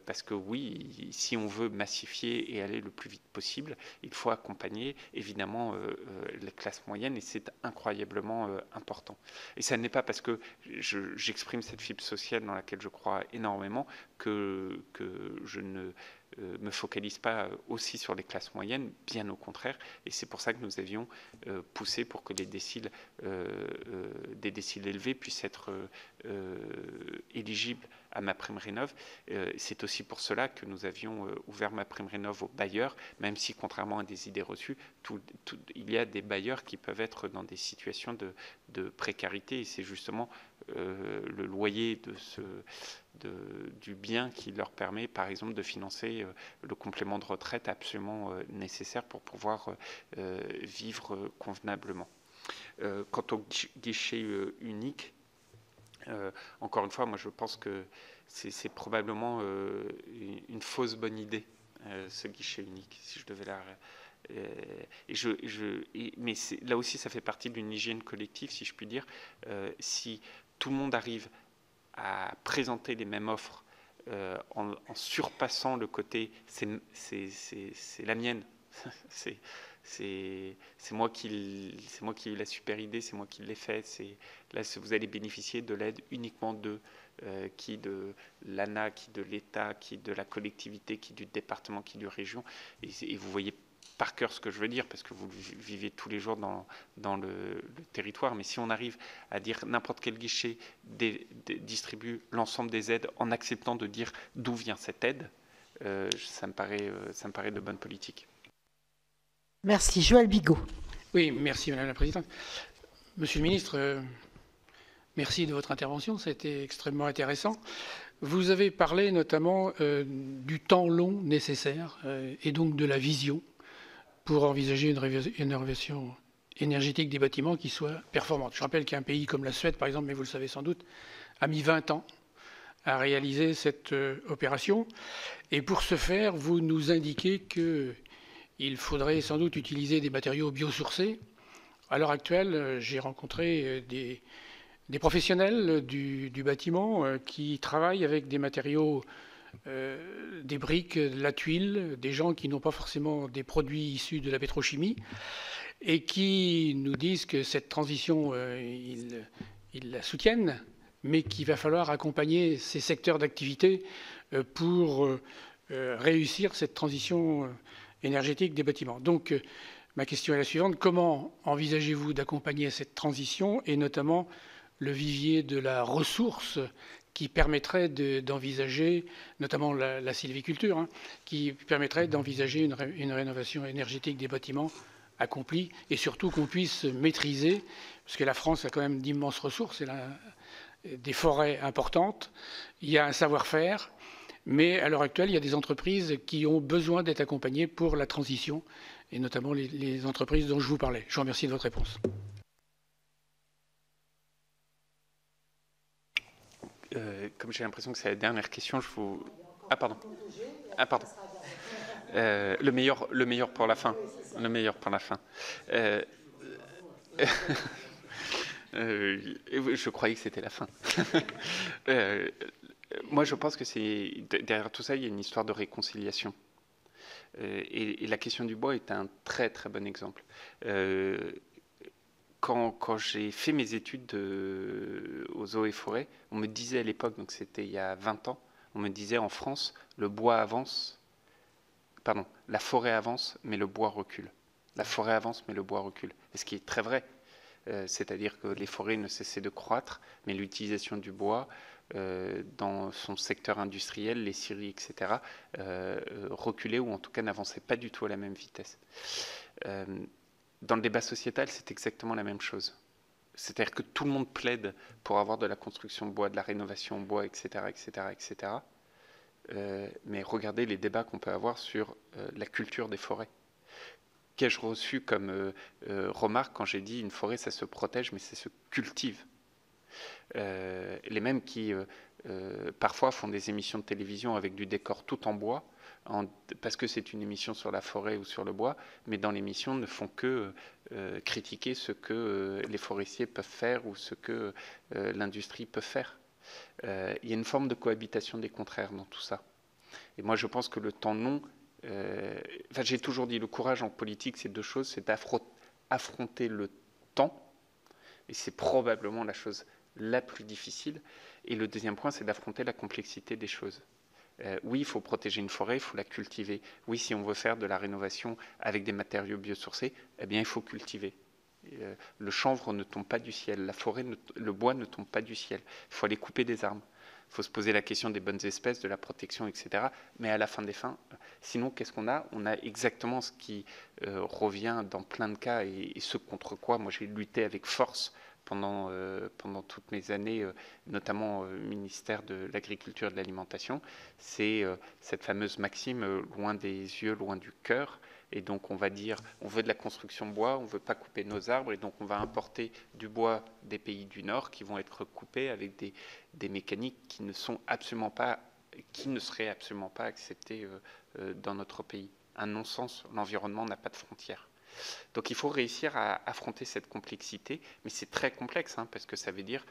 parce que oui, si on veut massifier et aller le plus vite possible, il faut accompagner évidemment les classes moyennes, et c'est incroyablement important. Et ça n'est pas parce que j'exprime cette fibre sociale dans laquelle je crois énormément que je ne me focalise pas aussi sur les classes moyennes, bien au contraire, et c'est pour ça que nous avions poussé pour que des déciles élevés puissent être éligibles à MaPrimeRénov'. C'est aussi pour cela que nous avions ouvert MaPrimeRénov' aux bailleurs, même si, contrairement à des idées reçues, il y a des bailleurs qui peuvent être dans des situations de précarité, et c'est justement le loyer du bien qui leur permet, par exemple, de financer le complément de retraite absolument nécessaire pour pouvoir vivre convenablement. Quant au guichet unique, encore une fois, moi je pense que c'est probablement une fausse bonne idée, ce guichet unique, si je devais mais là aussi, ça fait partie d'une hygiène collective, si je puis dire. Si tout le monde arrive à présenter les mêmes offres en surpassant le côté c'est la mienne, c'est moi qui ai eu la super idée, c'est moi qui l'ai fait, là vous allez bénéficier de l'aide uniquement de qui de l'ANA, qui de l'État, qui de la collectivité, qui du département, qui du région, et vous voyez par cœur ce que je veux dire, parce que vous vivez tous les jours dans le territoire. Mais si on arrive à dire n'importe quel guichet distribue l'ensemble des aides en acceptant de dire d'où vient cette aide, ça me paraît de bonne politique. Merci. Joël Bigot. Oui, merci Madame la Présidente. Monsieur le Ministre, merci de votre intervention, c'était extrêmement intéressant. Vous avez parlé notamment du temps long nécessaire et donc de la vision pour envisager une rénovation énergétique des bâtiments qui soit performante. Je rappelle qu'un pays comme la Suède, par exemple, mais vous le savez sans doute, a mis 20 ans à réaliser cette opération. Et pour ce faire, vous nous indiquez qu'il faudrait sans doute utiliser des matériaux biosourcés. À l'heure actuelle, j'ai rencontré des professionnels du bâtiment qui travaillent avec des matériaux, des briques, de la tuile, des gens qui n'ont pas forcément des produits issus de la pétrochimie et qui nous disent que cette transition, ils la soutiennent, mais qu'il va falloir accompagner ces secteurs d'activité pour réussir cette transition énergétique des bâtiments. Donc, ma question est la suivante. Comment envisagez-vous d'accompagner cette transition et notamment le vivier de la ressource qui permettrait d'envisager, notamment la sylviculture, qui permettrait d'envisager une rénovation énergétique des bâtiments accomplie et surtout qu'on puisse maîtriser, parce que la France a quand même d'immenses ressources, elle a des forêts importantes, il y a un savoir-faire, mais à l'heure actuelle, il y a des entreprises qui ont besoin d'être accompagnées pour la transition, et notamment les entreprises dont je vous parlais. Je vous remercie de votre réponse. Comme j'ai l'impression que c'est la dernière question, je vous... Ah, pardon. Ah, pardon. Le meilleur pour la fin. Le meilleur pour la fin. Je croyais que c'était la fin. Moi, je pense que derrière tout ça, il y a une histoire de réconciliation. Et la question du bois est un très très bon exemple. Quand j'ai fait mes études aux eaux et forêts, on me disait à l'époque, donc c'était il y a 20 ans, on me disait en France, la forêt avance, mais le bois recule. La forêt avance, mais le bois recule. Et ce qui est très vrai. C'est-à-dire que les forêts ne cessaient de croître, mais l'utilisation du bois dans son secteur industriel, les scieries, etc., reculait ou en tout cas n'avançait pas du tout à la même vitesse. Dans le débat sociétal, c'est exactement la même chose. C'est-à-dire que tout le monde plaide pour avoir de la construction bois, de la rénovation bois, etc., etc., etc. Mais regardez les débats qu'on peut avoir sur la culture des forêts. Qu'ai-je reçu comme remarque quand j'ai dit une forêt, ça se protège, mais ça se cultive. Les mêmes qui parfois font des émissions de télévision avec du décor tout en bois, parce que c'est une émission sur la forêt ou sur le bois, mais dans l'émission ne font que critiquer ce que les forestiers peuvent faire ou ce que l'industrie peut faire. Il y a une forme de cohabitation des contraires dans tout ça. Et moi je pense que le temps long, j'ai toujours dit, le courage en politique, c'est deux choses, c'est d'affronter le temps, et c'est probablement la chose la plus difficile, et le deuxième point, c'est d'affronter la complexité des choses. Oui, il faut protéger une forêt, il faut la cultiver. Oui, si on veut faire de la rénovation avec des matériaux biosourcés, eh bien, il faut cultiver. Le chanvre ne tombe pas du ciel, la forêt, le bois ne tombe pas du ciel. Il faut aller couper des arbres. Il faut se poser la question des bonnes espèces, de la protection, etc. Mais à la fin des fins, sinon, qu'est-ce qu'on a? On a exactement ce qui revient dans plein de cas et ce contre quoi moi j'ai lutté avec force pendant toutes mes années, notamment au ministère de l'Agriculture et de l'Alimentation. C'est cette fameuse maxime « loin des yeux, loin du cœur ». Et donc on va dire, on veut de la construction bois, on ne veut pas couper nos arbres, et donc on va importer du bois des pays du Nord qui vont être coupés avec des mécaniques qui ne seraient absolument pas acceptées dans notre pays. Un non-sens, l'environnement n'a pas de frontières. Donc il faut réussir à affronter cette complexité, mais c'est très complexe, hein, parce que ça veut dire,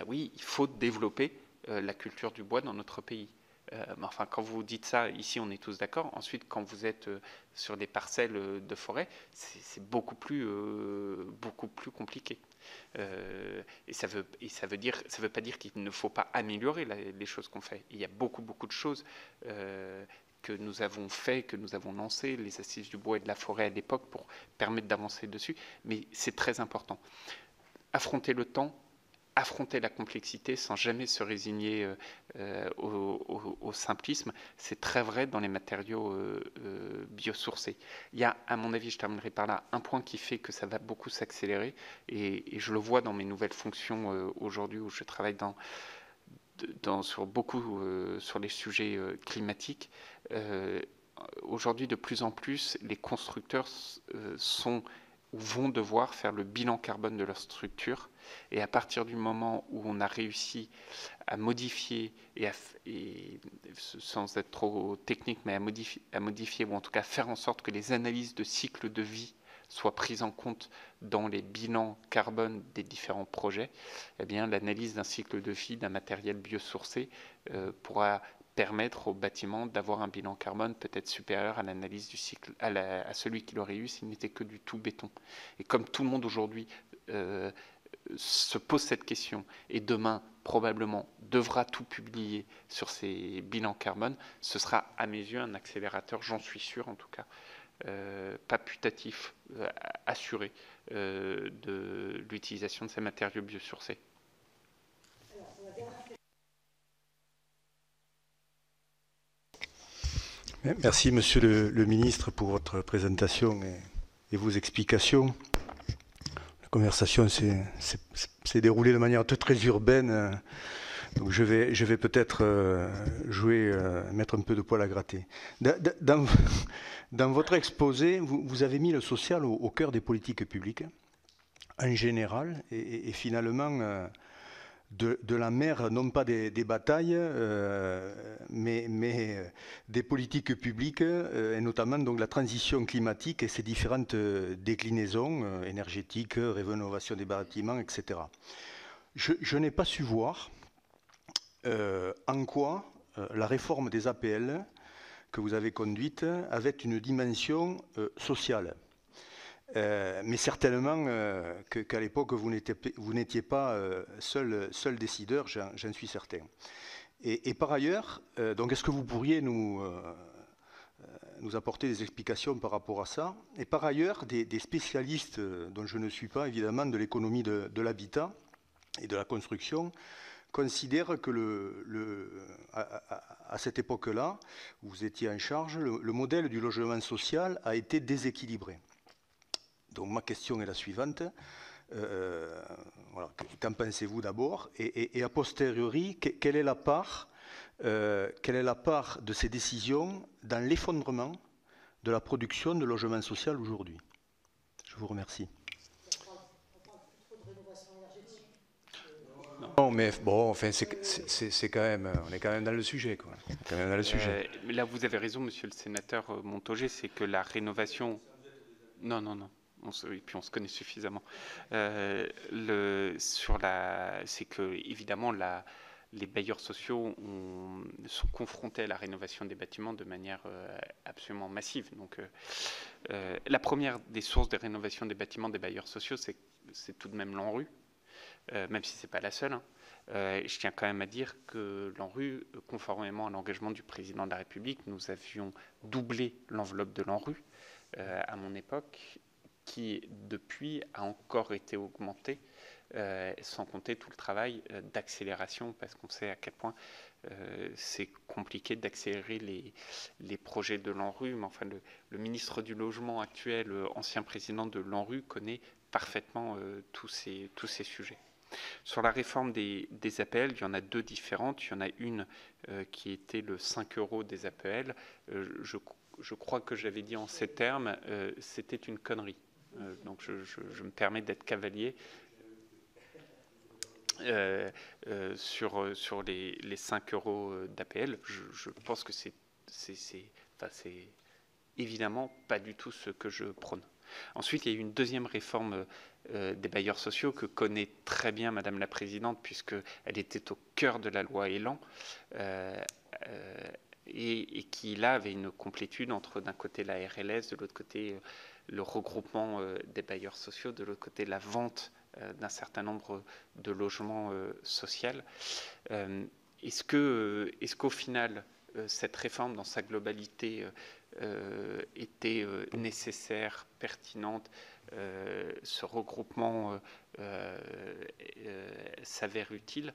oui, il faut développer la culture du bois dans notre pays. Enfin, quand vous dites ça, ici on est tous d'accord. Ensuite, quand vous êtes sur des parcelles de forêt, c'est beaucoup plus compliqué. Et ça veut pas dire qu'il ne faut pas améliorer les choses qu'on fait. Il y a beaucoup de choses que nous avons fait, que nous avons lancé, les assises du bois et de la forêt à l'époque pour permettre d'avancer dessus. Mais c'est très important. Affronter le temps, affronter la complexité sans jamais se résigner au simplisme, c'est très vrai dans les matériaux biosourcés. Il y a, à mon avis, je terminerai par là, un point qui fait que ça va beaucoup s'accélérer, et je le vois dans mes nouvelles fonctions aujourd'hui où je travaille sur les sujets climatiques. Aujourd'hui, de plus en plus, les constructeurs vont devoir faire le bilan carbone de leur structure, et à partir du moment où on a réussi à modifier, et sans être trop technique, mais à modifier, ou en tout cas faire en sorte que les analyses de cycle de vie soient prises en compte dans les bilans carbone des différents projets, eh bien l'analyse d'un cycle de vie d'un matériel biosourcé pourra permettre au bâtiment d'avoir un bilan carbone peut-être supérieur à l'analyse du cycle, à celui qu'il aurait eu s'il n'était que du tout béton. Et comme tout le monde aujourd'hui se pose cette question, et demain probablement devra tout publier sur ces bilans carbone, ce sera à mes yeux un accélérateur, j'en suis sûr en tout cas, pas putatif, assuré de l'utilisation de ces matériaux biosourcés. Merci Monsieur le Ministre pour votre présentation et vos explications. La conversation s'est déroulée de manière très urbaine, donc je vais peut-être mettre un peu de poil à gratter. Dans votre exposé, vous avez mis le social au cœur des politiques publiques en général, et finalement de la mer, non pas des batailles, mais des politiques publiques, et notamment donc la transition climatique et ses différentes déclinaisons énergétiques, rénovation des bâtiments, etc. Je n'ai pas su voir en quoi la réforme des APL que vous avez conduite avait une dimension sociale. Mais certainement qu'à l'époque, vous n'étiez pas seul décideur, j'en suis certain. Et par ailleurs, donc est-ce que vous pourriez nous nous apporter des explications par rapport à ça. Et par ailleurs, des spécialistes, dont je ne suis pas évidemment, de l'économie de l'habitat et de la construction, considèrent que à cette époque-là, où vous étiez en charge, le modèle du logement social a été déséquilibré. Donc ma question est la suivante. Voilà, qu'en pensez-vous d'abord, et a posteriori, quelle est la part de ces décisions dans l'effondrement de la production de logement social aujourd'hui? Je vous remercie. Non, mais bon, enfin, c'est quand même, on est quand même dans le sujet, quoi. Quand même dans le sujet. Là, vous avez raison, monsieur le sénateur Montaugé, c'est que la rénovation... Non. Et puis on se connaît suffisamment. C'est que, évidemment, les bailleurs sociaux sont confrontés à la rénovation des bâtiments de manière absolument massive. Donc, la première des sources de rénovation des bâtiments des bailleurs sociaux, c'est tout de même l'ANRU. Même si ce n'est pas la seule. Je tiens quand même à dire que l'ANRU, conformément à l'engagement du président de la République, nous avions doublé l'enveloppe de l'ANRU à mon époque, qui depuis a encore été augmentée, sans compter tout le travail d'accélération, parce qu'on sait à quel point c'est compliqué d'accélérer les projets de l'ANRU. Mais enfin, le ministre du Logement actuel, ancien président de l'ANRU, connaît parfaitement tous ces sujets. Sur la réforme des APL, il y en a deux différentes. Il y en a une qui était le 5 € des APL. Je crois que j'avais dit en ces termes, c'était une connerie. Donc je me permets d'être cavalier sur les 5 € d'APL. Je pense que c'est évidemment pas du tout ce que je prône. Ensuite, il y a eu une deuxième réforme des bailleurs sociaux que connaît très bien Madame la Présidente, puisqu'elle était au cœur de la loi Elan, et qui, là, avait une complétude entre, d'un côté, la RLS, de l'autre côté, le regroupement des bailleurs sociaux, de l'autre côté, la vente d'un certain nombre de logements sociaux. Est-ce qu'au final, cette réforme, dans sa globalité, était nécessaire, pertinente, ce regroupement s'avère utile?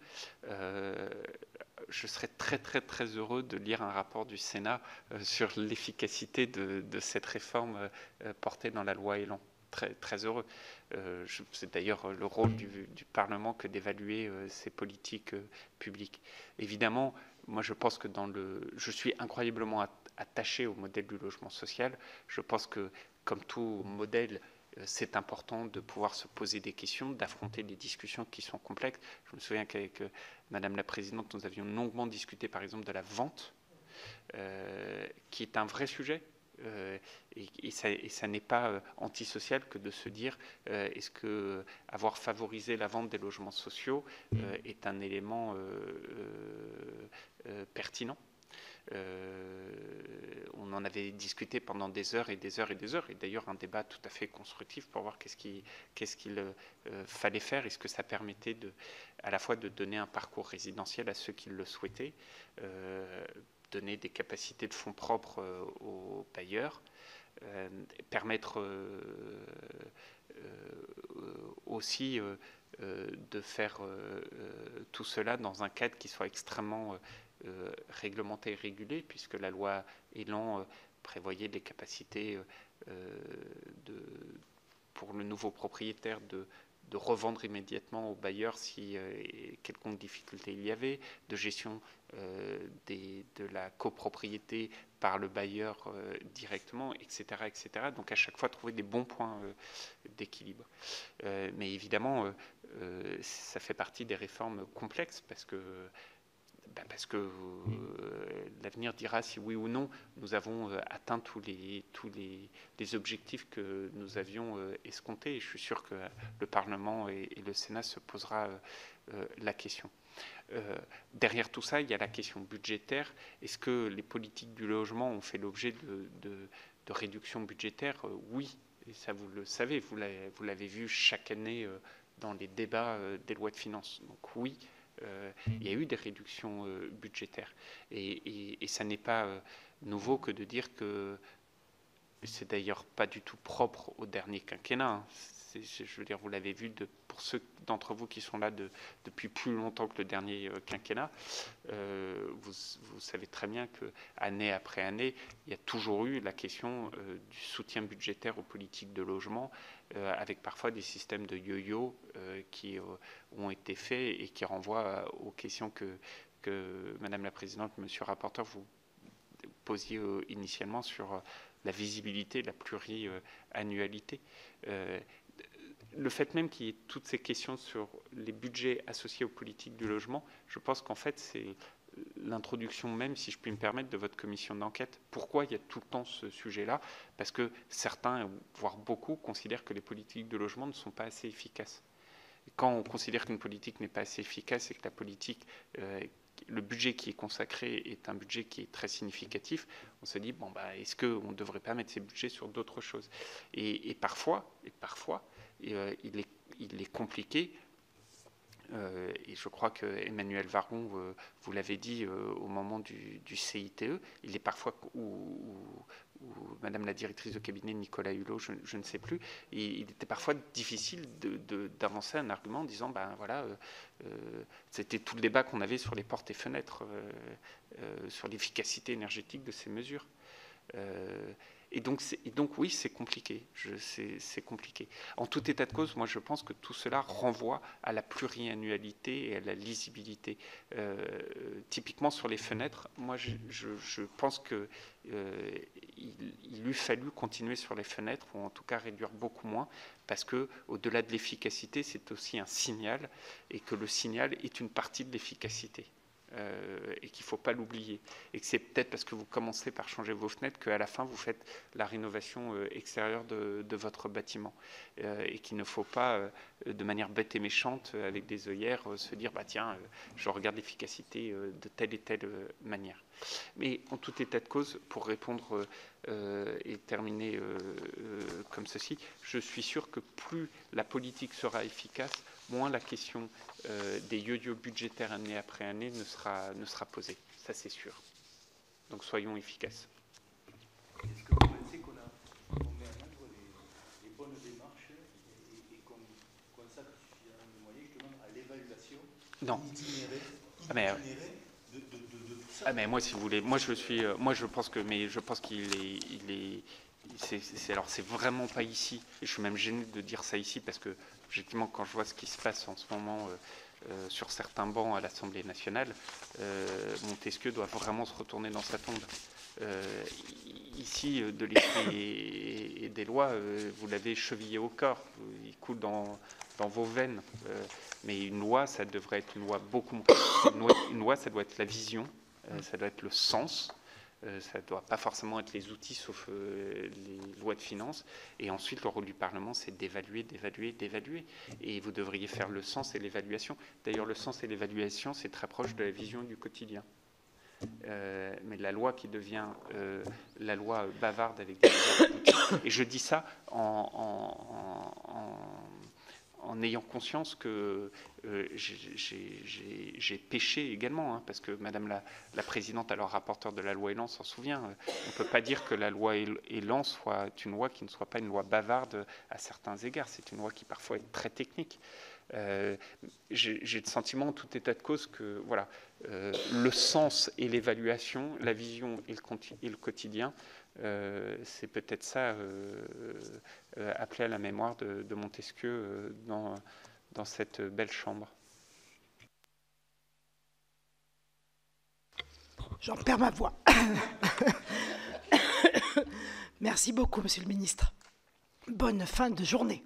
Je serais très très très heureux de lire un rapport du Sénat sur l'efficacité de cette réforme portée dans la loi Elan. Très, très heureux. C'est d'ailleurs le rôle du Parlement que d'évaluer ces politiques publiques. Évidemment, moi je pense que je suis incroyablement attaché au modèle du logement social. Je pense que, comme tout modèle, c'est important de pouvoir se poser des questions, d'affronter des discussions qui sont complexes. Je me souviens qu'avec Madame la Présidente, nous avions longuement discuté, par exemple, de la vente, qui est un vrai sujet. Et ça n'est pas antisocial que de se dire est-ce que avoir favorisé la vente des logements sociaux est un élément pertinent. On en avait discuté pendant des heures et des heures et des heures, et d'ailleurs un débat tout à fait constructif pour voir qu'est-ce qu'il fallait faire, et ce que ça permettait à la fois de donner un parcours résidentiel à ceux qui le souhaitaient, donner des capacités de fonds propres aux bailleurs, permettre aussi de faire tout cela dans un cadre qui soit extrêmement réglementé et régulé, puisque la loi Elan prévoyait des capacités pour le nouveau propriétaire de revendre immédiatement au bailleur si quelconque difficulté il y avait, de gestion de la copropriété par le bailleur directement, etc., etc. Donc à chaque fois trouver des bons points d'équilibre. Mais évidemment, ça fait partie des réformes complexes, parce que l'avenir dira si oui ou non nous avons atteint tous les objectifs que nous avions escomptés. Et je suis sûr que le Parlement et le Sénat se posera la question. Derrière tout ça, il y a la question budgétaire. Est-ce que les politiques du logement ont fait l'objet de réductions budgétaires? Oui, et ça vous le savez, vous l'avez vu chaque année dans les débats des lois de finances. Donc oui, il y a eu des réductions budgétaires, et ça n'est pas nouveau que de dire que c'est d'ailleurs pas du tout propre au dernier quinquennat. Hein. Je veux dire, vous l'avez vu, pour ceux d'entre vous qui sont là depuis plus longtemps que le dernier quinquennat, vous savez très bien que année après année, il y a toujours eu la question du soutien budgétaire aux politiques de logement, avec parfois des systèmes de yo-yo qui ont été faits et qui renvoient aux questions que Madame la Présidente, Monsieur le rapporteur, vous posiez initialement sur la visibilité, la pluriannualité. Le fait même qu'il y ait toutes ces questions sur les budgets associés aux politiques du logement, je pense qu'en fait, c'est l'introduction même, si je puis me permettre, de votre commission d'enquête. Pourquoi il y a tout le temps ce sujet-là? Parce que certains, voire beaucoup, considèrent que les politiques de logement ne sont pas assez efficaces. Et quand on considère qu'une politique n'est pas assez efficace et que la politique, le budget qui est consacré est un budget qui est très significatif, on se dit, bon, bah, est-ce qu'on ne devrait pas mettre ces budgets sur d'autres choses? Et parfois, il est compliqué, et je crois que Emmanuel Vargon, vous l'avez dit au moment du CITE, il est parfois, ou Madame la directrice de cabinet Nicolas Hulot, je ne sais plus, il était parfois difficile d'avancer un argument en disant, ben voilà, c'était tout le débat qu'on avait sur les portes et fenêtres, sur l'efficacité énergétique de ces mesures. Et donc oui, c'est compliqué. C'est compliqué. En tout état de cause, moi je pense que tout cela renvoie à la pluriannualité et à la lisibilité. Typiquement sur les fenêtres, moi je pense que il eût fallu continuer sur les fenêtres, ou en tout cas réduire beaucoup moins, parce que au-delà de l'efficacité, c'est aussi un signal, et que le signal est une partie de l'efficacité. Et qu'il ne faut pas l'oublier. Et que c'est peut-être parce que vous commencez par changer vos fenêtres qu'à la fin, vous faites la rénovation extérieure de votre bâtiment. Et qu'il ne faut pas, de manière bête et méchante, avec des œillères, se dire, bah, tiens, je regarde l'efficacité de telle et telle manière. Mais en tout état de cause, pour répondre et terminer comme ceci, je suis sûr que plus la politique sera efficace, moins la question des yo-yo budgétaires année après année ne sera posée. Ça, c'est sûr. Donc, soyons efficaces. Est-ce que vous pensez qu'on met en œuvre les bonnes démarches et qu'on consacre suffisamment de moyens justement à l'évaluation itinérée de tout ça? Ah, mais moi, si vous voulez, moi je pense qu'il est, alors c'est vraiment pas ici, et je suis même gêné de dire ça ici, parce que effectivement, quand je vois ce qui se passe en ce moment sur certains bancs à l'Assemblée nationale, Montesquieu doit vraiment se retourner dans sa tombe. Ici, de l'esprit et des lois, vous l'avez chevillé au corps, il coule dans vos veines. Mais une loi, ça devrait être une loi beaucoup moins. Une loi, ça doit être la vision, ça doit être le sens. Ça ne doit pas forcément être les outils, sauf les lois de finances. Et ensuite, le rôle du Parlement, c'est d'évaluer, d'évaluer, d'évaluer. Et vous devriez faire le sens et l'évaluation. D'ailleurs, le sens et l'évaluation, c'est très proche de la vision du quotidien. Mais la loi qui devient la loi bavarde avec des et je dis ça en ayant conscience que j'ai péché également, hein, parce que Madame la Présidente, alors rapporteure de la loi Elan, s'en souvient. On ne peut pas dire que la loi Elan soit une loi qui ne soit pas une loi bavarde à certains égards. C'est une loi qui parfois est très technique. J'ai le sentiment, en tout état de cause, que voilà, le sens et l'évaluation, la vision et le quotidien, c'est peut-être ça appelé à la mémoire de Montesquieu dans cette belle chambre. J'en perds ma voix. Merci beaucoup, Monsieur le Ministre. Bonne fin de journée.